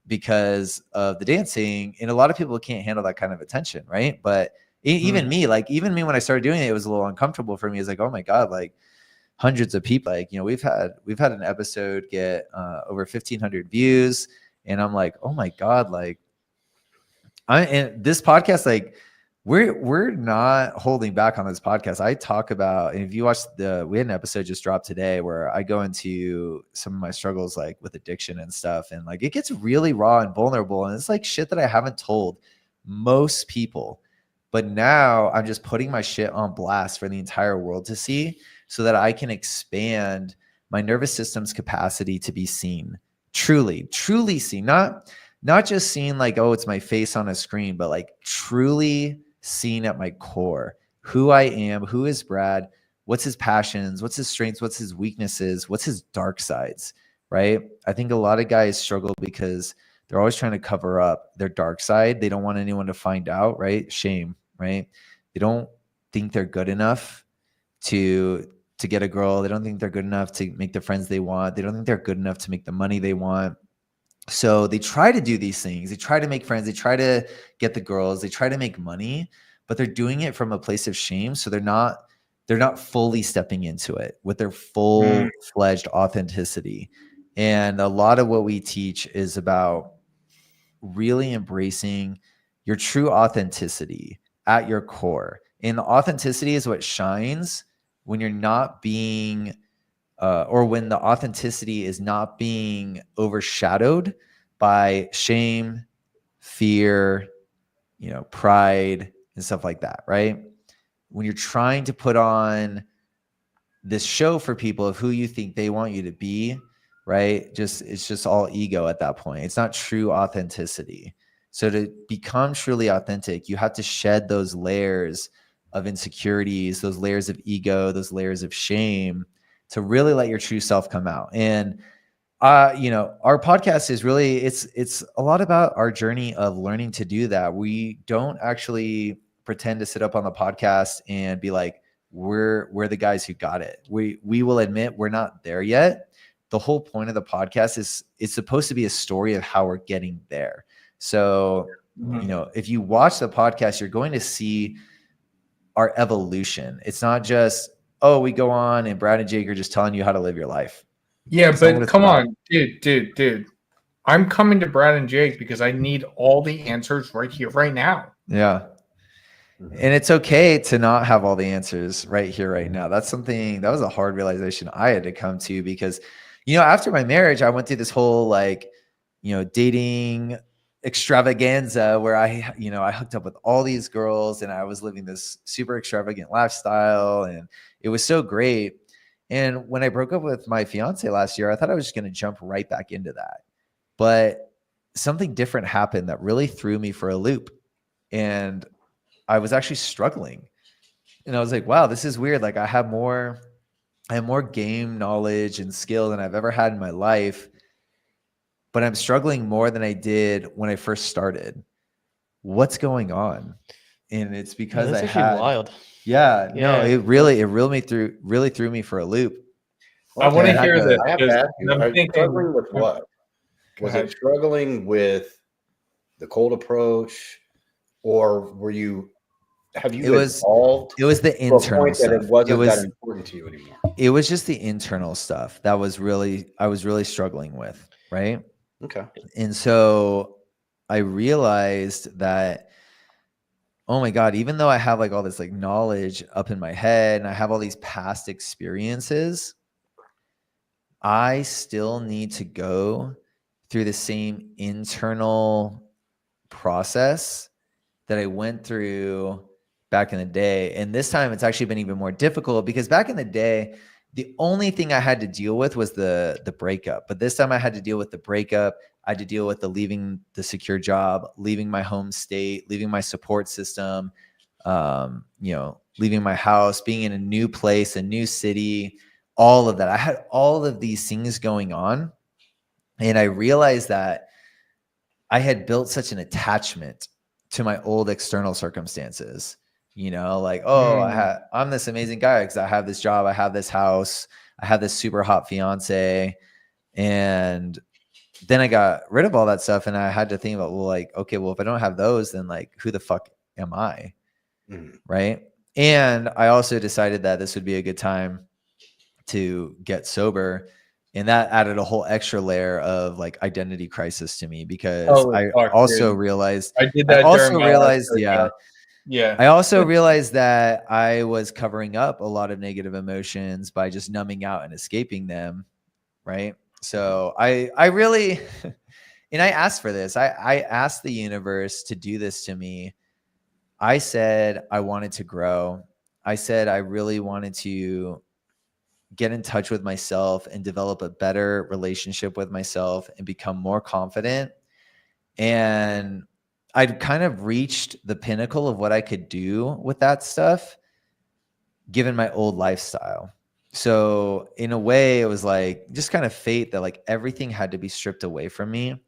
because of the dancing. And a lot of people can't handle that kind of attention, right? But Even me, when I started doing it, it was a little uncomfortable for me. It's like, oh my God, like hundreds of people, like, we've had an episode get over 1,500 views. And I'm like, oh my God, like and this podcast, like we're not holding back on this podcast. I talk about, and if you watch we had an episode just dropped today where I go into some of my struggles, like with addiction and stuff. And like, it gets really raw and vulnerable. And it's like shit that I haven't told most people. But now I'm just putting my shit on blast for the entire world to see, so that I can expand my nervous system's capacity to be seen, truly seen, not just seen like, oh, it's my face on a screen, but like truly seen at my core, who I am, who is Brad, what's his passions, what's his strengths, what's his weaknesses, what's his dark sides, right? I think a lot of guys struggle because they're always trying to cover up their dark side. They don't want anyone to find out, right? Shame, right? They don't think they're good enough to get a girl. They don't think they're good enough to make the friends they want. They don't think they're good enough to make the money they want. So they try to do these things. They try to make friends. They try to get the girls. They try to make money, but they're doing it from a place of shame. So they're not fully stepping into it with their full-fledged authenticity. And a lot of what we teach is about really embracing your true authenticity at your core. And the authenticity is what shines when you're not being or when the authenticity is not being overshadowed by shame, fear, pride, and stuff like that, right? When you're trying to put on this show for people of who you think they want you to be, right? It's just all ego at that point. It's not true authenticity. So to become truly authentic, you have to shed those layers of insecurities, those layers of ego, those layers of shame, to really let your true self come out. And our podcast is really, it's a lot about our journey of learning to do that. We don't actually pretend to sit up on the podcast and be like, we're the guys who got it. We will admit we're not there yet. The whole point of the podcast is it's supposed to be a story of how we're getting there. So, if you watch the podcast, you're going to see our evolution. It's not just, oh, we go on and Brad and Jake are just telling you how to live your life. Yeah, but come on, dude. I'm coming to Brad and Jake because I need all the answers right here, right now. Yeah. And it's okay to not have all the answers right here, right now. That was a hard realization I had to come to because, after my marriage, I went through this whole dating extravaganza where I hooked up with all these girls and I was living this super extravagant lifestyle and it was so great. And when I broke up with my fiance last year, I thought I was just going to jump right back into that. But something different happened that really threw me for a loop. And I was actually struggling. And I was like, wow, this is weird. Like I have more game knowledge and skill than I've ever had in my life, but I'm struggling more than I did when I first started. What's going on? And it's because that's actually wild. Yeah, no, it really threw me for a loop. I want to hear this. I have to ask you, I'm are you thinking, struggling with what? Was it struggling with the cold approach, or have you evolved? It was the internal stuff. That it wasn't that important to you anymore. It was just the internal stuff that I was really struggling with, right? Okay. And so I realized that, oh my God, even though I have like all this like knowledge up in my head and I have all these past experiences, I still need to go through the same internal process that I went through back in the day. And this time it's actually been even more difficult because back in the day, the only thing I had to deal with was the breakup. But this time I had to deal with the breakup. I had to deal with the leaving the secure job, leaving my home state, leaving my support system, leaving my house, being in a new place, a new city, all of that. I had all of these things going on. And I realized that I had built such an attachment to my old external circumstances, like, oh, I'm this amazing guy because I have this job, I have this house, I have this super hot fiance. And then I got rid of all that stuff and I had to think about, well, like, okay, well, if I don't have those, then like, who the fuck am I? Mhm. right? And I also decided that this would be a good time to get sober. And that added a whole extra layer of like identity crisis to me because Holy I fuck, also dude. realized, I did that during my last yeah, breakup. Yeah. I also realized that I was covering up a lot of negative emotions by just numbing out and escaping them. Right. So I really, and I asked for this. I asked the universe to do this to me. I said I wanted to grow. I said I really wanted to get in touch with myself and develop a better relationship with myself and become more confident. And I'd kind of reached the pinnacle of what I could do with that stuff given my old lifestyle. So in a way, it was like just kind of fate that like everything had to be stripped away from me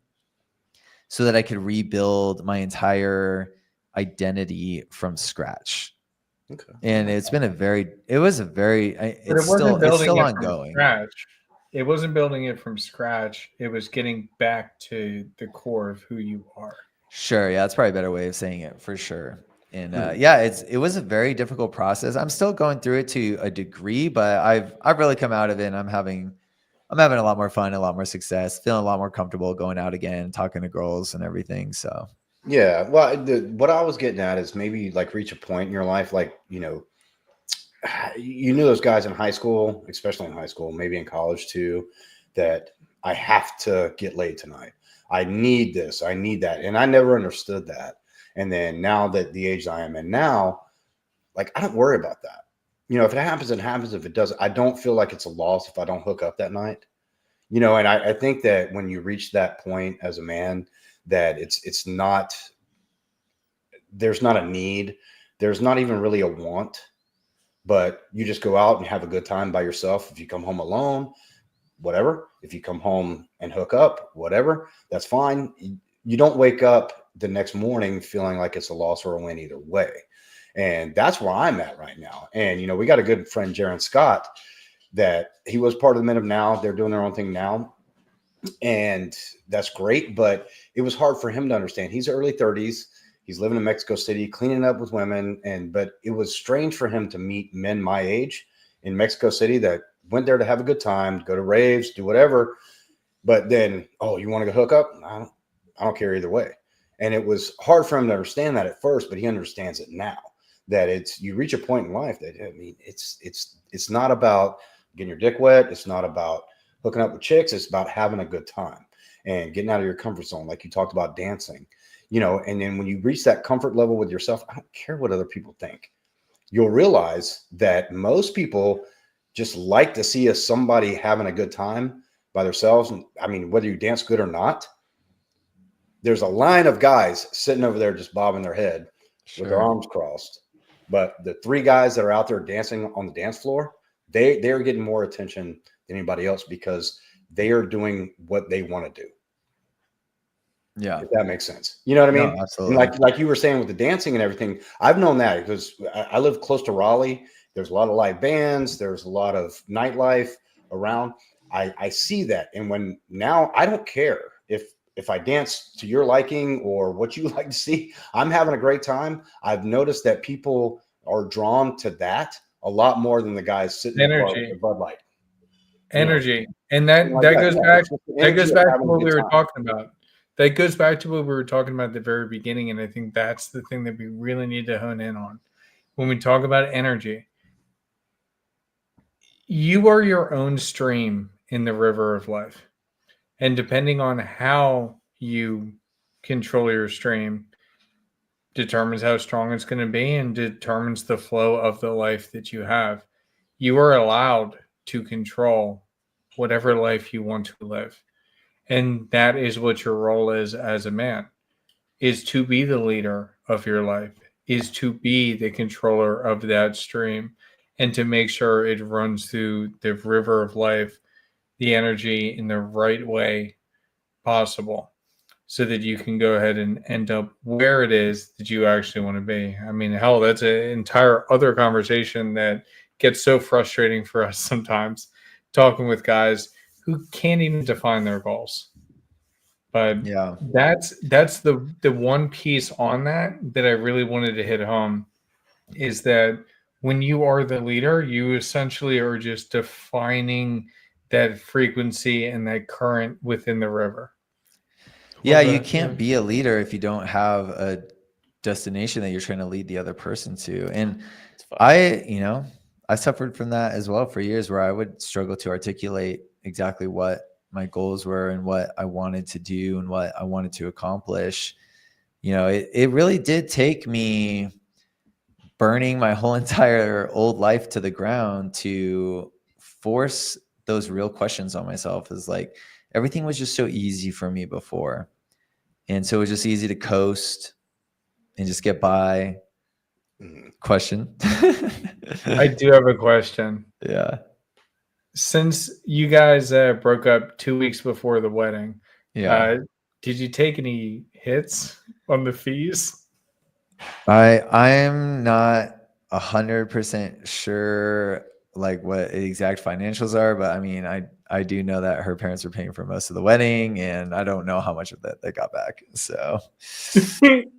so that I could rebuild my entire identity from scratch. Okay. And it's been But it it's wasn't building still it from ongoing. scratch. It wasn't building it from scratch. It was getting back to the core of who you are. Sure, yeah, that's probably a better way of saying it for sure. And Hmm. yeah, it was a very difficult process. I'm still going through it to a degree, but I've really come out of it. And I'm having a lot more fun, a lot more success, feeling a lot more comfortable going out again, talking to girls and everything. So Yeah. Well, what I was getting at is maybe like reach a point in your life, like, you knew those guys in high school, especially in high school, maybe in college too, that I have to get laid tonight. I need this. I need that. And I never understood that. And then now that the age I am in now, like, I don't worry about that. If it happens, it happens. If it doesn't, I don't feel like it's a loss if I don't hook up that night. And I think that when you reach that point as a man, that it's not, there's not a need. There's not even really a want, but you just go out and have a good time by yourself. If you come home alone, whatever. If you come home and hook up, whatever, that's fine. You don't wake up the next morning feeling like it's a loss or a win either way. And that's where I'm at right now. And, we got a good friend, Jaron Scott, that he was part of the Men of Now. They're doing their own thing now. And that's great. But it was hard for him to understand. He's early 30s. He's living in Mexico City, cleaning up with women. But it was strange for him to meet men my age in Mexico City that went there to have a good time, go to raves, do whatever. But then, oh, you want to go hook up? I don't care either way. And it was hard for him to understand that at first, but he understands it now. That you reach a point in life that, it's not about getting your dick wet. It's not about hooking up with chicks. It's about having a good time and getting out of your comfort zone. Like you talked about dancing, and then when you reach that comfort level with yourself, I don't care what other people think. You'll realize that most people just like to see somebody having a good time by themselves. And I mean, whether you dance good or not, there's a line of guys sitting over there just bobbing their head with their arms crossed. But the three guys that are out there dancing on the dance floor, they're getting more attention than anybody else because they are doing what they want to do. yeah, If that makes sense. You know what I mean? no, absolutely. And like you were saying with the dancing and everything, I've known that because I live close to Raleigh. There's a lot of live bands. There's a lot of nightlife around. I see that. And now I don't care if I dance to your liking or what you like to see. I'm having a great time. I've noticed that people are drawn to that a lot more than the guys sitting in the bar with the Bud Light. Energy. And Something that like goes Yeah, back it's just the that energy goes of back to having a what good we were time. talking about. That goes back to what we were talking about at the very beginning. And I think that's the thing that we really need to hone in on. When we talk about energy, you are your own stream in the river of life. And depending on how you control your stream determines how strong it's going to be and determines the flow of the life that you have. You are allowed to control whatever life you want to live. And that is what your role is as a man, is to be the leader of your life, is to be the controller of that stream and to make sure it runs through the river of life, the energy in the right way possible so that you can go ahead and end up where it is that you actually want to be. I mean, hell, that's an entire other conversation that gets so frustrating for us sometimes talking with guys who can't even define their goals. But Yeah. that's the one piece on that I really wanted to hit home is that when you are the leader, you essentially are just defining that frequency and that current within the river. Yeah, Love you that, can't yeah. be a leader if you don't have a destination that you're trying to lead the other person to. And It's fire. I suffered from that as well for years, where I would struggle to articulate exactly what my goals were and what I wanted to do and what I wanted to accomplish. It really did take me burning my whole entire old life to the ground to force those real questions on myself. Is like, everything was just so easy for me before. And so it was just easy to coast and just get by. Mhm. Question. I do have a question. Yeah. Since you guys broke up 2 weeks before the wedding, Yeah. did you take any hits on the fees? I'm not 100% sure like what the exact financials are, but I mean, I do know that her parents were paying for most of the wedding, and I don't know how much of that they got back. So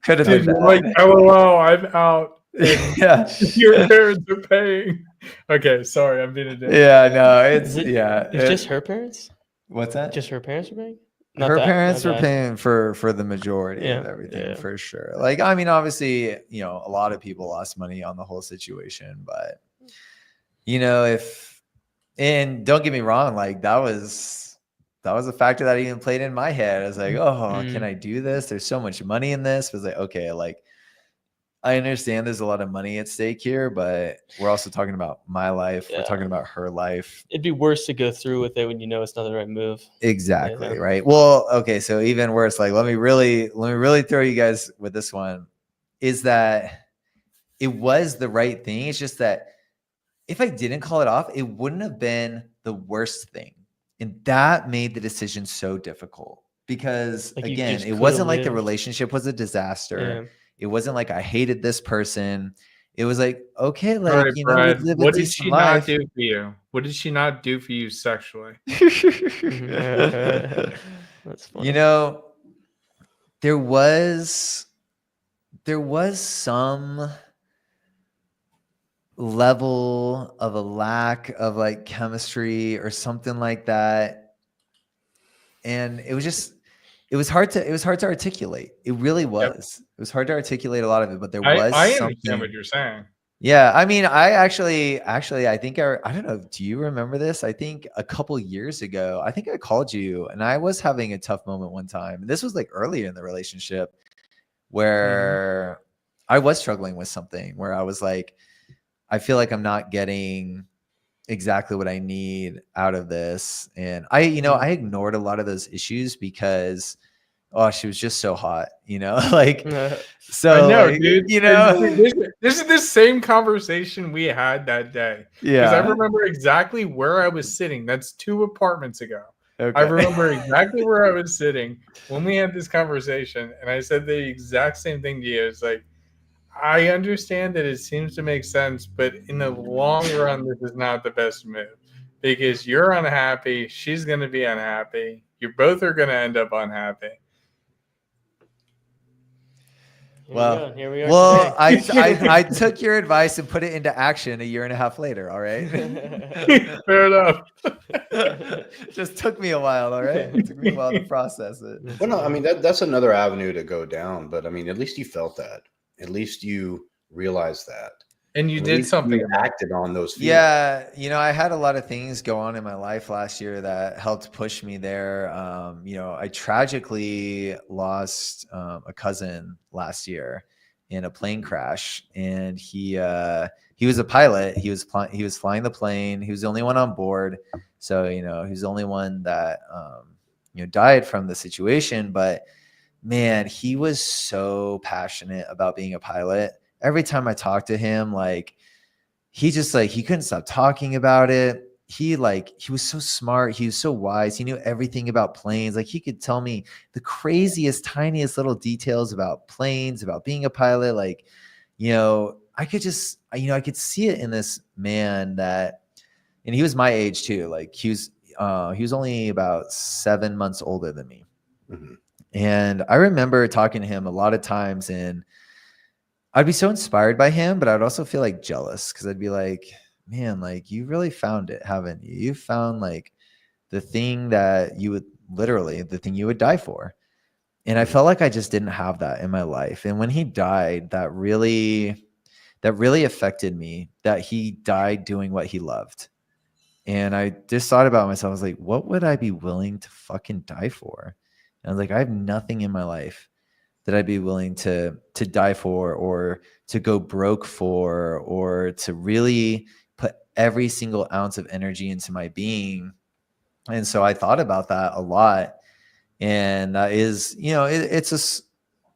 could have Dude, been you're like, bad. LOL, I'm out. And Yeah. your parents are paying. Okay, sorry, I'm being a dick. Yeah, no, Is it? yeah. It's just her parents. What's that? Just her parents are paying. Not Her that. parents were Okay. paying for the majority of Yeah, everything, yeah. for sure. Like, I mean, obviously, a lot of people lost money on the whole situation, but and don't get me wrong, like that was a factor that even played in my head. I was like, oh, can I do this? There's so much money in this. It was like, okay, like I understand there's a lot of money at stake here, but we're also talking about my life. We're Yeah. talking about her life. It'd be worse to go through with it when you know it's not the right move. Exactly. Yeah. Right. Well, okay. So even worse, like let me really throw you guys with this one, is that it was the right thing. It's just that if I didn't call it off, it wouldn't have been the worst thing. And that made the decision so difficult because, Like, you again, just it coulda wasn't like the lived. relationship was a disaster. Yeah. It wasn't like I hated this person. It was like, okay, All like, right, we Brad, live a what did decent she not life. do for you? What did she not do for you sexually? That's funny. There was some level of a lack of like chemistry or something like that, and it was hard to articulate. It really was. It was hard to articulate a lot of it, but there was I something. understand what you're saying. Yeah, I mean, I actually, I think I don't know. Do you remember this? I think a couple years ago, I think I called you, and I was having a tough moment one time. This was like earlier in the relationship, where I was struggling with something, where I was like, I feel like I'm not getting exactly what I need out of this, and I ignored a lot of those issues because, oh, she was just so hot, like. So I know, like, dude. This is the same conversation we had that day. Because I yeah. remember exactly where I was sitting. That's 2 apartments ago. Okay. I remember exactly where I was sitting when we had this conversation, and I said the exact same thing to you. It's like, I understand that it seems to make sense, but in the long run, this is not the best move because you're unhappy. She's going to be unhappy. You both are going to end up unhappy. Here we are today. I took your advice and put it into action a year and a half later. All right. Fair enough. Just took me a while. All right. It took me a while to process it. Well, no, I mean that's another avenue to go down, but I mean at least you felt that. At least you realized that. And you At did least something you about it. acted on those feelings. Yeah, I had a lot of things go on in my life last year that helped push me there. I tragically lost a cousin last year in a plane crash, and he was a pilot. He was flying the plane. He was the only one on board, so he was the only one that died from the situation. But man, he was so passionate about being a pilot. Every time I talked to him, like he couldn't stop talking about it. He was so smart. He was so wise. He knew everything about planes. Like he could tell me the craziest, tiniest little details about planes, about being a pilot. Like, I could just, I could see it in this man and he was my age too. Like he was only about 7 months older than me. Mhm. And I remember talking to him a lot of times, and I'd be so inspired by him, but I'd also feel like jealous because I'd be like, man, like you really found it, haven't you? You found like the thing that you would literally the thing you would die for. And I felt like I just didn't have that in my life. And when he died, that really affected me, that he died doing what he loved. And I just thought about myself. I was like, what would I be willing to fucking die for? And I was like, I have nothing in my life that I'd be willing to die for, or to go broke for, or to really put every single ounce of energy into my being. And so I thought about that a lot. And that is, it's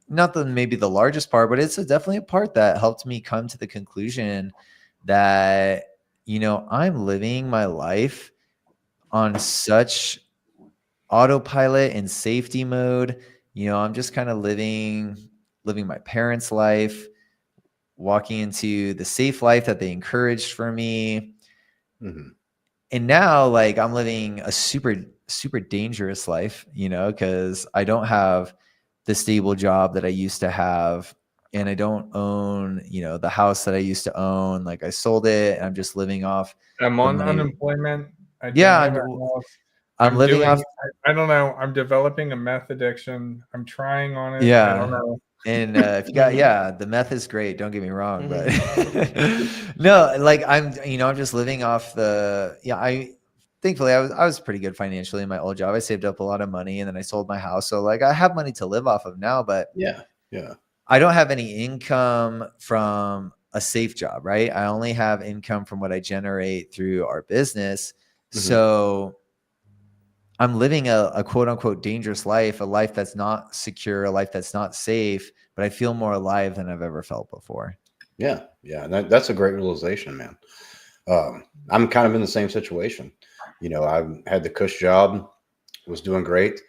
not the maybe the largest part, but it's definitely a part that helped me come to the conclusion that, I'm living my life on such autopilot and safety mode. I'm just kind of living my parents' life, walking into the safe life that they encouraged for me. Mm-hmm. And now, like, I'm living a super, super dangerous life, because I don't have the stable job that I used to have. And I don't own, the house that I used to own. Like, I sold it and I'm just living off I'm the on money. unemployment. I don't Yeah, have a house. I'm living doing, off. I don't know. I'm developing a meth addiction. I'm trying on it. I Yeah. don't know. And if you got, the meth is great. Don't get me wrong, but Mhm. no, like I'm just living off thankfully I was pretty good financially in my old job. I saved up a lot of money and then I sold my house. So like I have money to live off of now, but Yeah. I don't have any income from a safe job, right? I only have income from what I generate through our business. Mhm. So I'm living a quote unquote dangerous life, a life that's not secure, a life that's not safe, but I feel more alive than I've ever felt before. Yeah. And that's a great realization, man. I'm kind of in the same situation. I had the cush job, was doing great.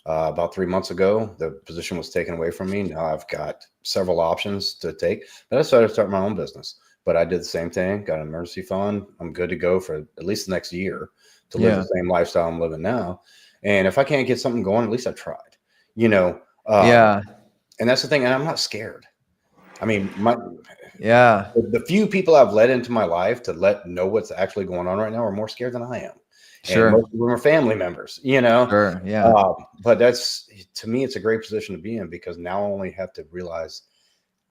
About 3 months ago, the position was taken away from me. Now I've got several options to take, but I decided to start my own business. But I did the same thing, got an emergency fund. I'm good to go for at least the next year to live the same lifestyle I'm living now. And if I can't get something going, at least I tried, Yeah. And that's the thing. And I'm not scared. I mean, Yeah. the few people I've let into my life to know what's actually going on right now are more scared than I am. Sure. And most of them are family members, Sure. Yeah. But to me, it's a great position to be in because now I only have to realize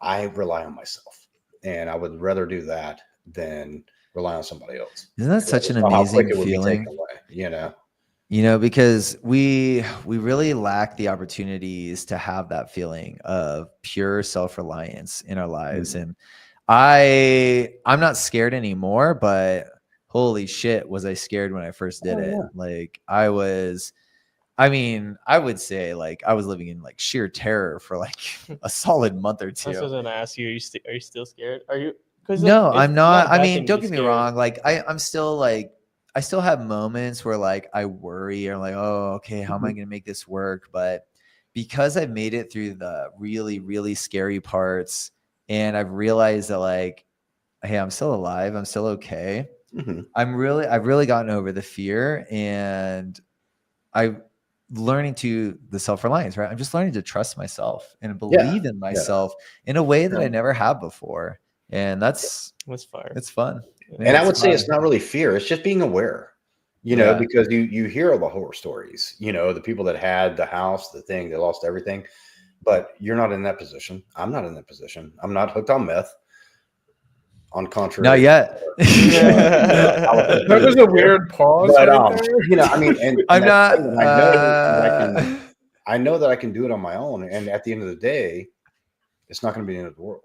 I rely on myself, and I would rather do that than rely on somebody else. Isn't that such an How quick amazing it would be feeling? taken away, Because we really lack the opportunities to have that feeling of pure self-reliance in our lives. Mhm. And I'm not scared anymore, but holy shit, was I scared when I first did it. Yeah. Like I would say like I was living in like sheer terror for like a solid month or I was two. going to ask you, are you still scared? Are you? Cause No, it's I'm not. a I bad mean, thing to don't be get me scared. wrong. Like I'm still like, I still have moments where like I worry or like, oh, okay, how am I going to make this work? But because I've made it through the really, really scary parts and I've realized that like, hey, I'm still alive. I'm still okay. Mhm. I've really gotten over the fear and I'm learning the self-reliance, right? I'm just learning to trust myself and believe in myself in a way that I never have before. And that's fire. it's fun. And I would say it's not really fear; it's just being aware. Yeah. Because you hear all the horror stories. The people that had the house, the thing, they lost everything. But you're not in that position. I'm not in that position. I'm not hooked on meth. On contrary, Not yet. That was a weird pause but right there. I mean, and I'm that's not. the thing, I know that I know that I can do it on my own. And at the end of the day, it's not going to be the end of the world.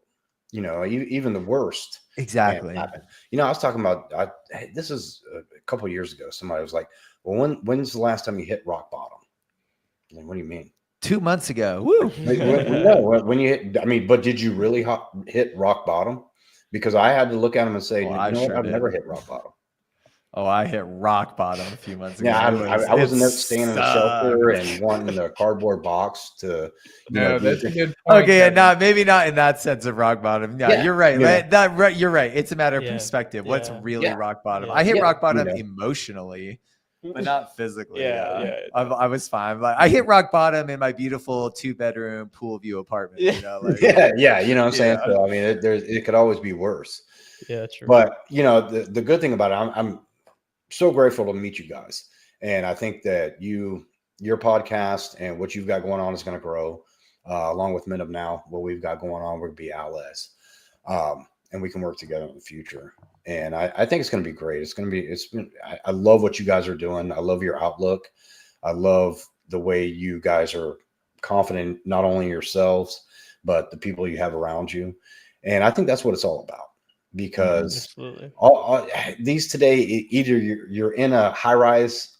Even the worst Exactly. can happen. I was talking about this is a couple of years ago. Somebody was like, "Well, when's the last time you hit rock bottom?" Like, what do you mean? 2 months ago. Woo. No, when you hit, I mean, but did you really hit rock bottom? Because I had to look at him and say, I what? sure I've did. never hit rock bottom. Oh, I hit rock bottom a few months ago. Yeah, I wasn't staying in a shelter and wanting a cardboard box to, No, that's a good point. Okay, and Kevin. maybe not in that sense of rock bottom. Yeah, Yeah, you're right. yeah. You're right. It's a matter of Yeah, perspective. What's yeah, really yeah, rock bottom? yeah. I hit Yeah, rock bottom emotionally. but not physically. Yeah, Yeah, yeah. I was fine. Like I hit rock bottom in my beautiful 2-bedroom pool view apartment. You know, like Yeah, you know what I'm saying? Yeah. So I mean, it could always be worse. Yeah, true. But you know, the good thing about it, I'm so grateful to meet you guys. And I think that your podcast and what you've got going on is going to grow, along with Men of Now, what we've got going on, we're going to be allies. And we can work together in the future. And I think it's going to be great. I love what you guys are doing. I love your outlook. I love the way you guys are confident, not only in yourselves, but the people you have around you. And I think that's what it's all about, because Absolutely. these today, either you're in a high rise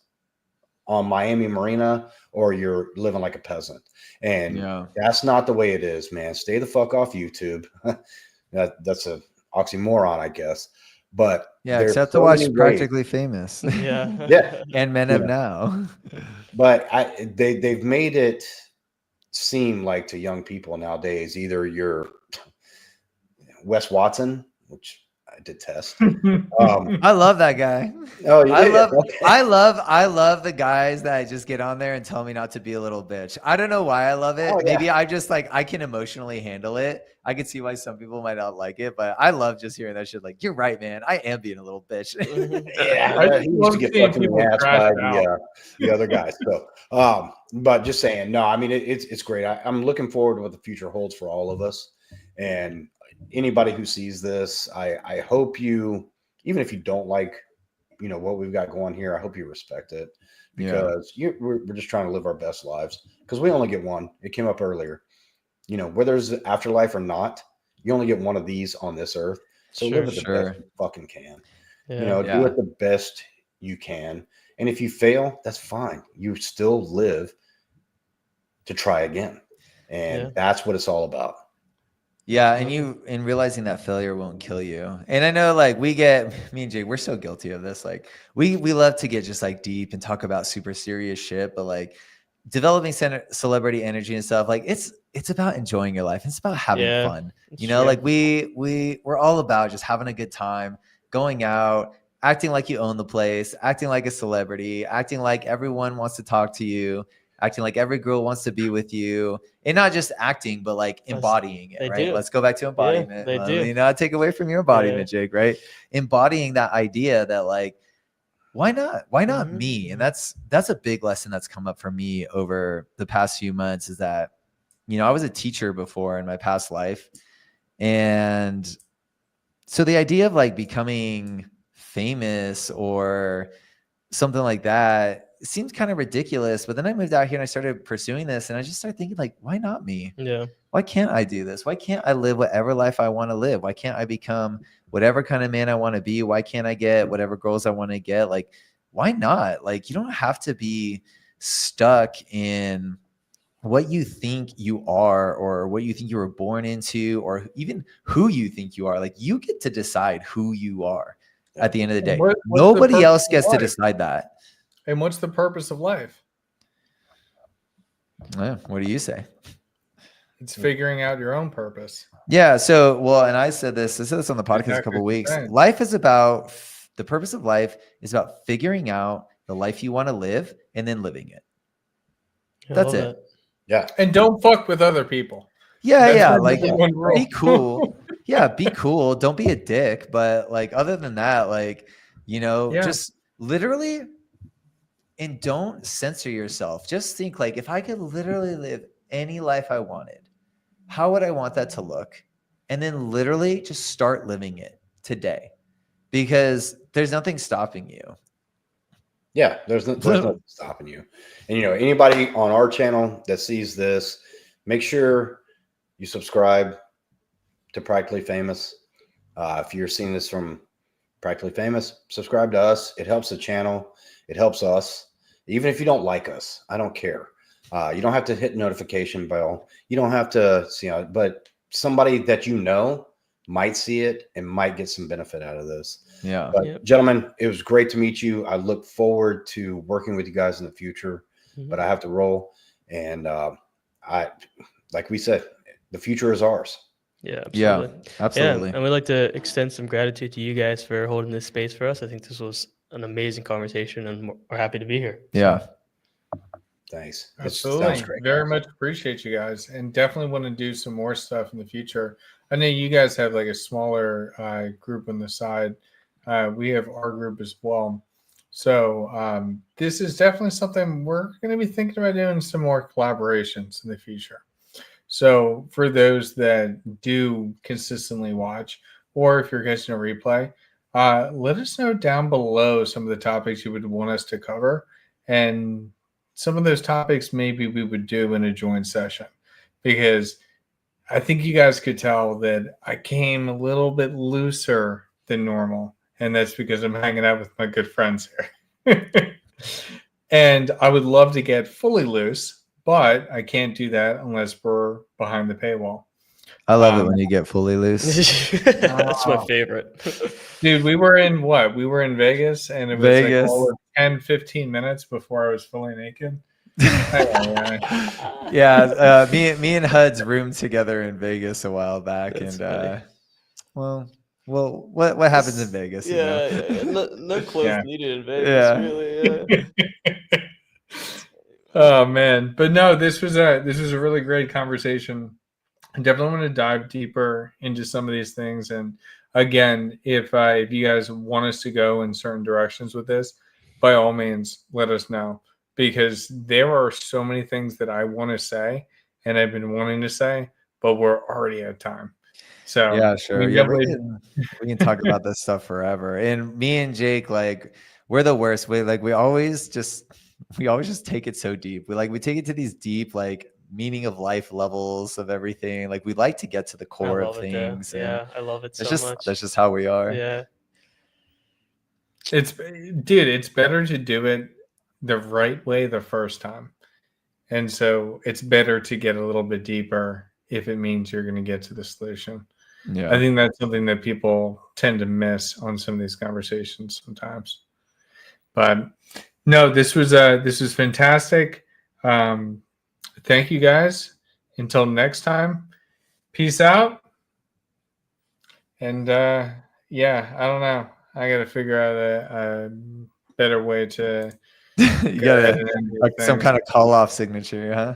on Miami Marina or you're living like a peasant. And Yeah. that's not the way it is, man. Stay the fuck off YouTube. That's a oxymoron, I guess. But Yeah, there's except to so watch many ways. Practically Famous. Yeah. Yeah. And Men of Now. But they've made it seem like to young people nowadays, either you're Wes Watson, which I detest. I love that guy. Oh, you I did? love, Okay. I love the guys that just get on there and tell me not to be a little bitch. I don't know why I love it. Oh, yeah. Maybe I just like, I can emotionally handle it. I can see why some people might not like it, but I love just hearing that shit. Like, you're right, man. I am being a little bitch. Yeah, I he used love to get seeing fucked in the people ass crash by out. the other guys. So, but just saying, no, I mean, it's great. I'm looking forward to what the future holds for all of us. And anybody who sees this, I hope you, even if you don't like, you know, what we've got going here, I hope you respect it, because we're just trying to live our best lives, because we only get one. It came up earlier, you know, whether it's afterlife or not, you only get one of these on this earth. So live it the best you fucking can. Yeah. You know, do it the best you can. And if you fail, that's fine. You still live to try again. And that's what it's all about. Yeah, and realizing that failure won't kill you. And I know, like, me and Jake, we're so guilty of this. Like, we love to get just like deep and talk about super serious shit, but like developing celebrity energy and stuff, like it's about enjoying your life. It's about having fun. You know, like we're all about just having a good time, going out, acting like you own the place, acting like a celebrity, acting like everyone wants to talk to you, acting like every girl wants to be with you, and not just acting, but like embodying it, right? Let's go back to embodiment. They Let do. me not take away from your embodiment, Jake, right? Embodying that idea that like, why not? Why not me? And that's a big lesson that's come up for me over the past few months, is that, you know, I was a teacher before in my past life. And so the idea of like becoming famous or something like that seems kind of ridiculous. But then I moved out here and I started pursuing this, and I just started thinking, like, why not me? Yeah. Why can't I do this? Why can't I live whatever life I want to live? Why can't I become whatever kind of man I want to be? Why can't I get whatever girls I want to get? Like, why not? Like, you don't have to be stuck in what you think you are, or what you think you were born into, or even who you think you are. Like, you get to decide who you are at the end of the day. What's the Nobody purpose else of gets to life? decide that. And what's the purpose of life? What do you say? It's figuring out your own purpose. Yeah. So, well, and I said this on the podcast Exactly a couple of what you're weeks. saying. Life is about, the purpose of life is about figuring out the life you want to live and then living it. That's it. Yeah. And don't fuck with other people. Yeah. That's Yeah. my Like, number one rule. be cool. Yeah. Be cool. Don't be a dick. But like, other than that, like, you know, just literally, and don't censor yourself. Just think, like, if I could literally live any life I wanted, how would I want that to look? And then literally just start living it today, because there's nothing stopping you. Yeah, there's nothing stopping you. And, you know, anybody on our channel that sees this, make sure you subscribe to Practically Famous. If you're seeing this from Practically Famous, subscribe to us. It helps the channel. It helps us. Even if you don't like us, I don't care. You don't have to hit notification bell. You don't have to see, but somebody that you know might see it and might get some benefit out of this. Yeah. But gentlemen, it was great to meet you. I look forward to working with you guys in the future, but I have to roll. And like we said, the future is ours. Yeah, absolutely. Yeah, absolutely. Yeah, and we'd like to extend some gratitude to you guys for holding this space for us. I think this was an amazing conversation, and we're happy to be here. Yeah. Thanks. It Absolutely. sounds great. Very much appreciate you guys, and definitely want to do some more stuff in the future. I know you guys have like a smaller group on the side. We have our group as well. So this is definitely something we're going to be thinking about doing some more collaborations in the future. So for those that do consistently watch, or if you're catching a replay, let us know down below some of the topics you would want us to cover, and some of those topics maybe we would do in a joint session, because I think you guys could tell that I came a little bit looser than normal, and that's because I'm hanging out with my good friends here. And I would love to get fully loose, but I can't do that unless we're behind the paywall. I love it when you get fully loose. That's my favorite. Dude, we were in what? We were in Vegas, and it was Vegas. like all of 10, 15 minutes before I was fully naked. Yeah, me and Hud's roomed together in Vegas a while back, That's and funny. well, what happens in Vegas? You know? Yeah. No clothes Yeah. needed in Vegas, Yeah. really. Yeah. Oh man, but no, this was a really great conversation. I definitely want to dive deeper into some of these things. And again, if you guys want us to go in certain directions with this, by all means, let us know, because there are so many things that I want to say and I've been wanting to say, but we're already at time. So Yeah, sure. we Yeah, definitely- we can talk about this stuff forever. And me and Jake, like, we're the worst. We always just take it so deep. We take it to these deep, like, meaning of life levels of everything. Like, we like to get to the I core of love it, though. things. And Yeah, I love it so much. that's just how we are. Yeah. it's better to do it the right way the first time. And so it's better to get a little bit deeper if it means you're going to get to the solution. Yeah. I think that's something that people tend to miss on some of these conversations sometimes. But no, this was fantastic. Thank you guys. Until next time, peace out. And yeah, I don't know. I got to figure out a better way to You go ahead got and end these like some things. kind of call off signature, huh?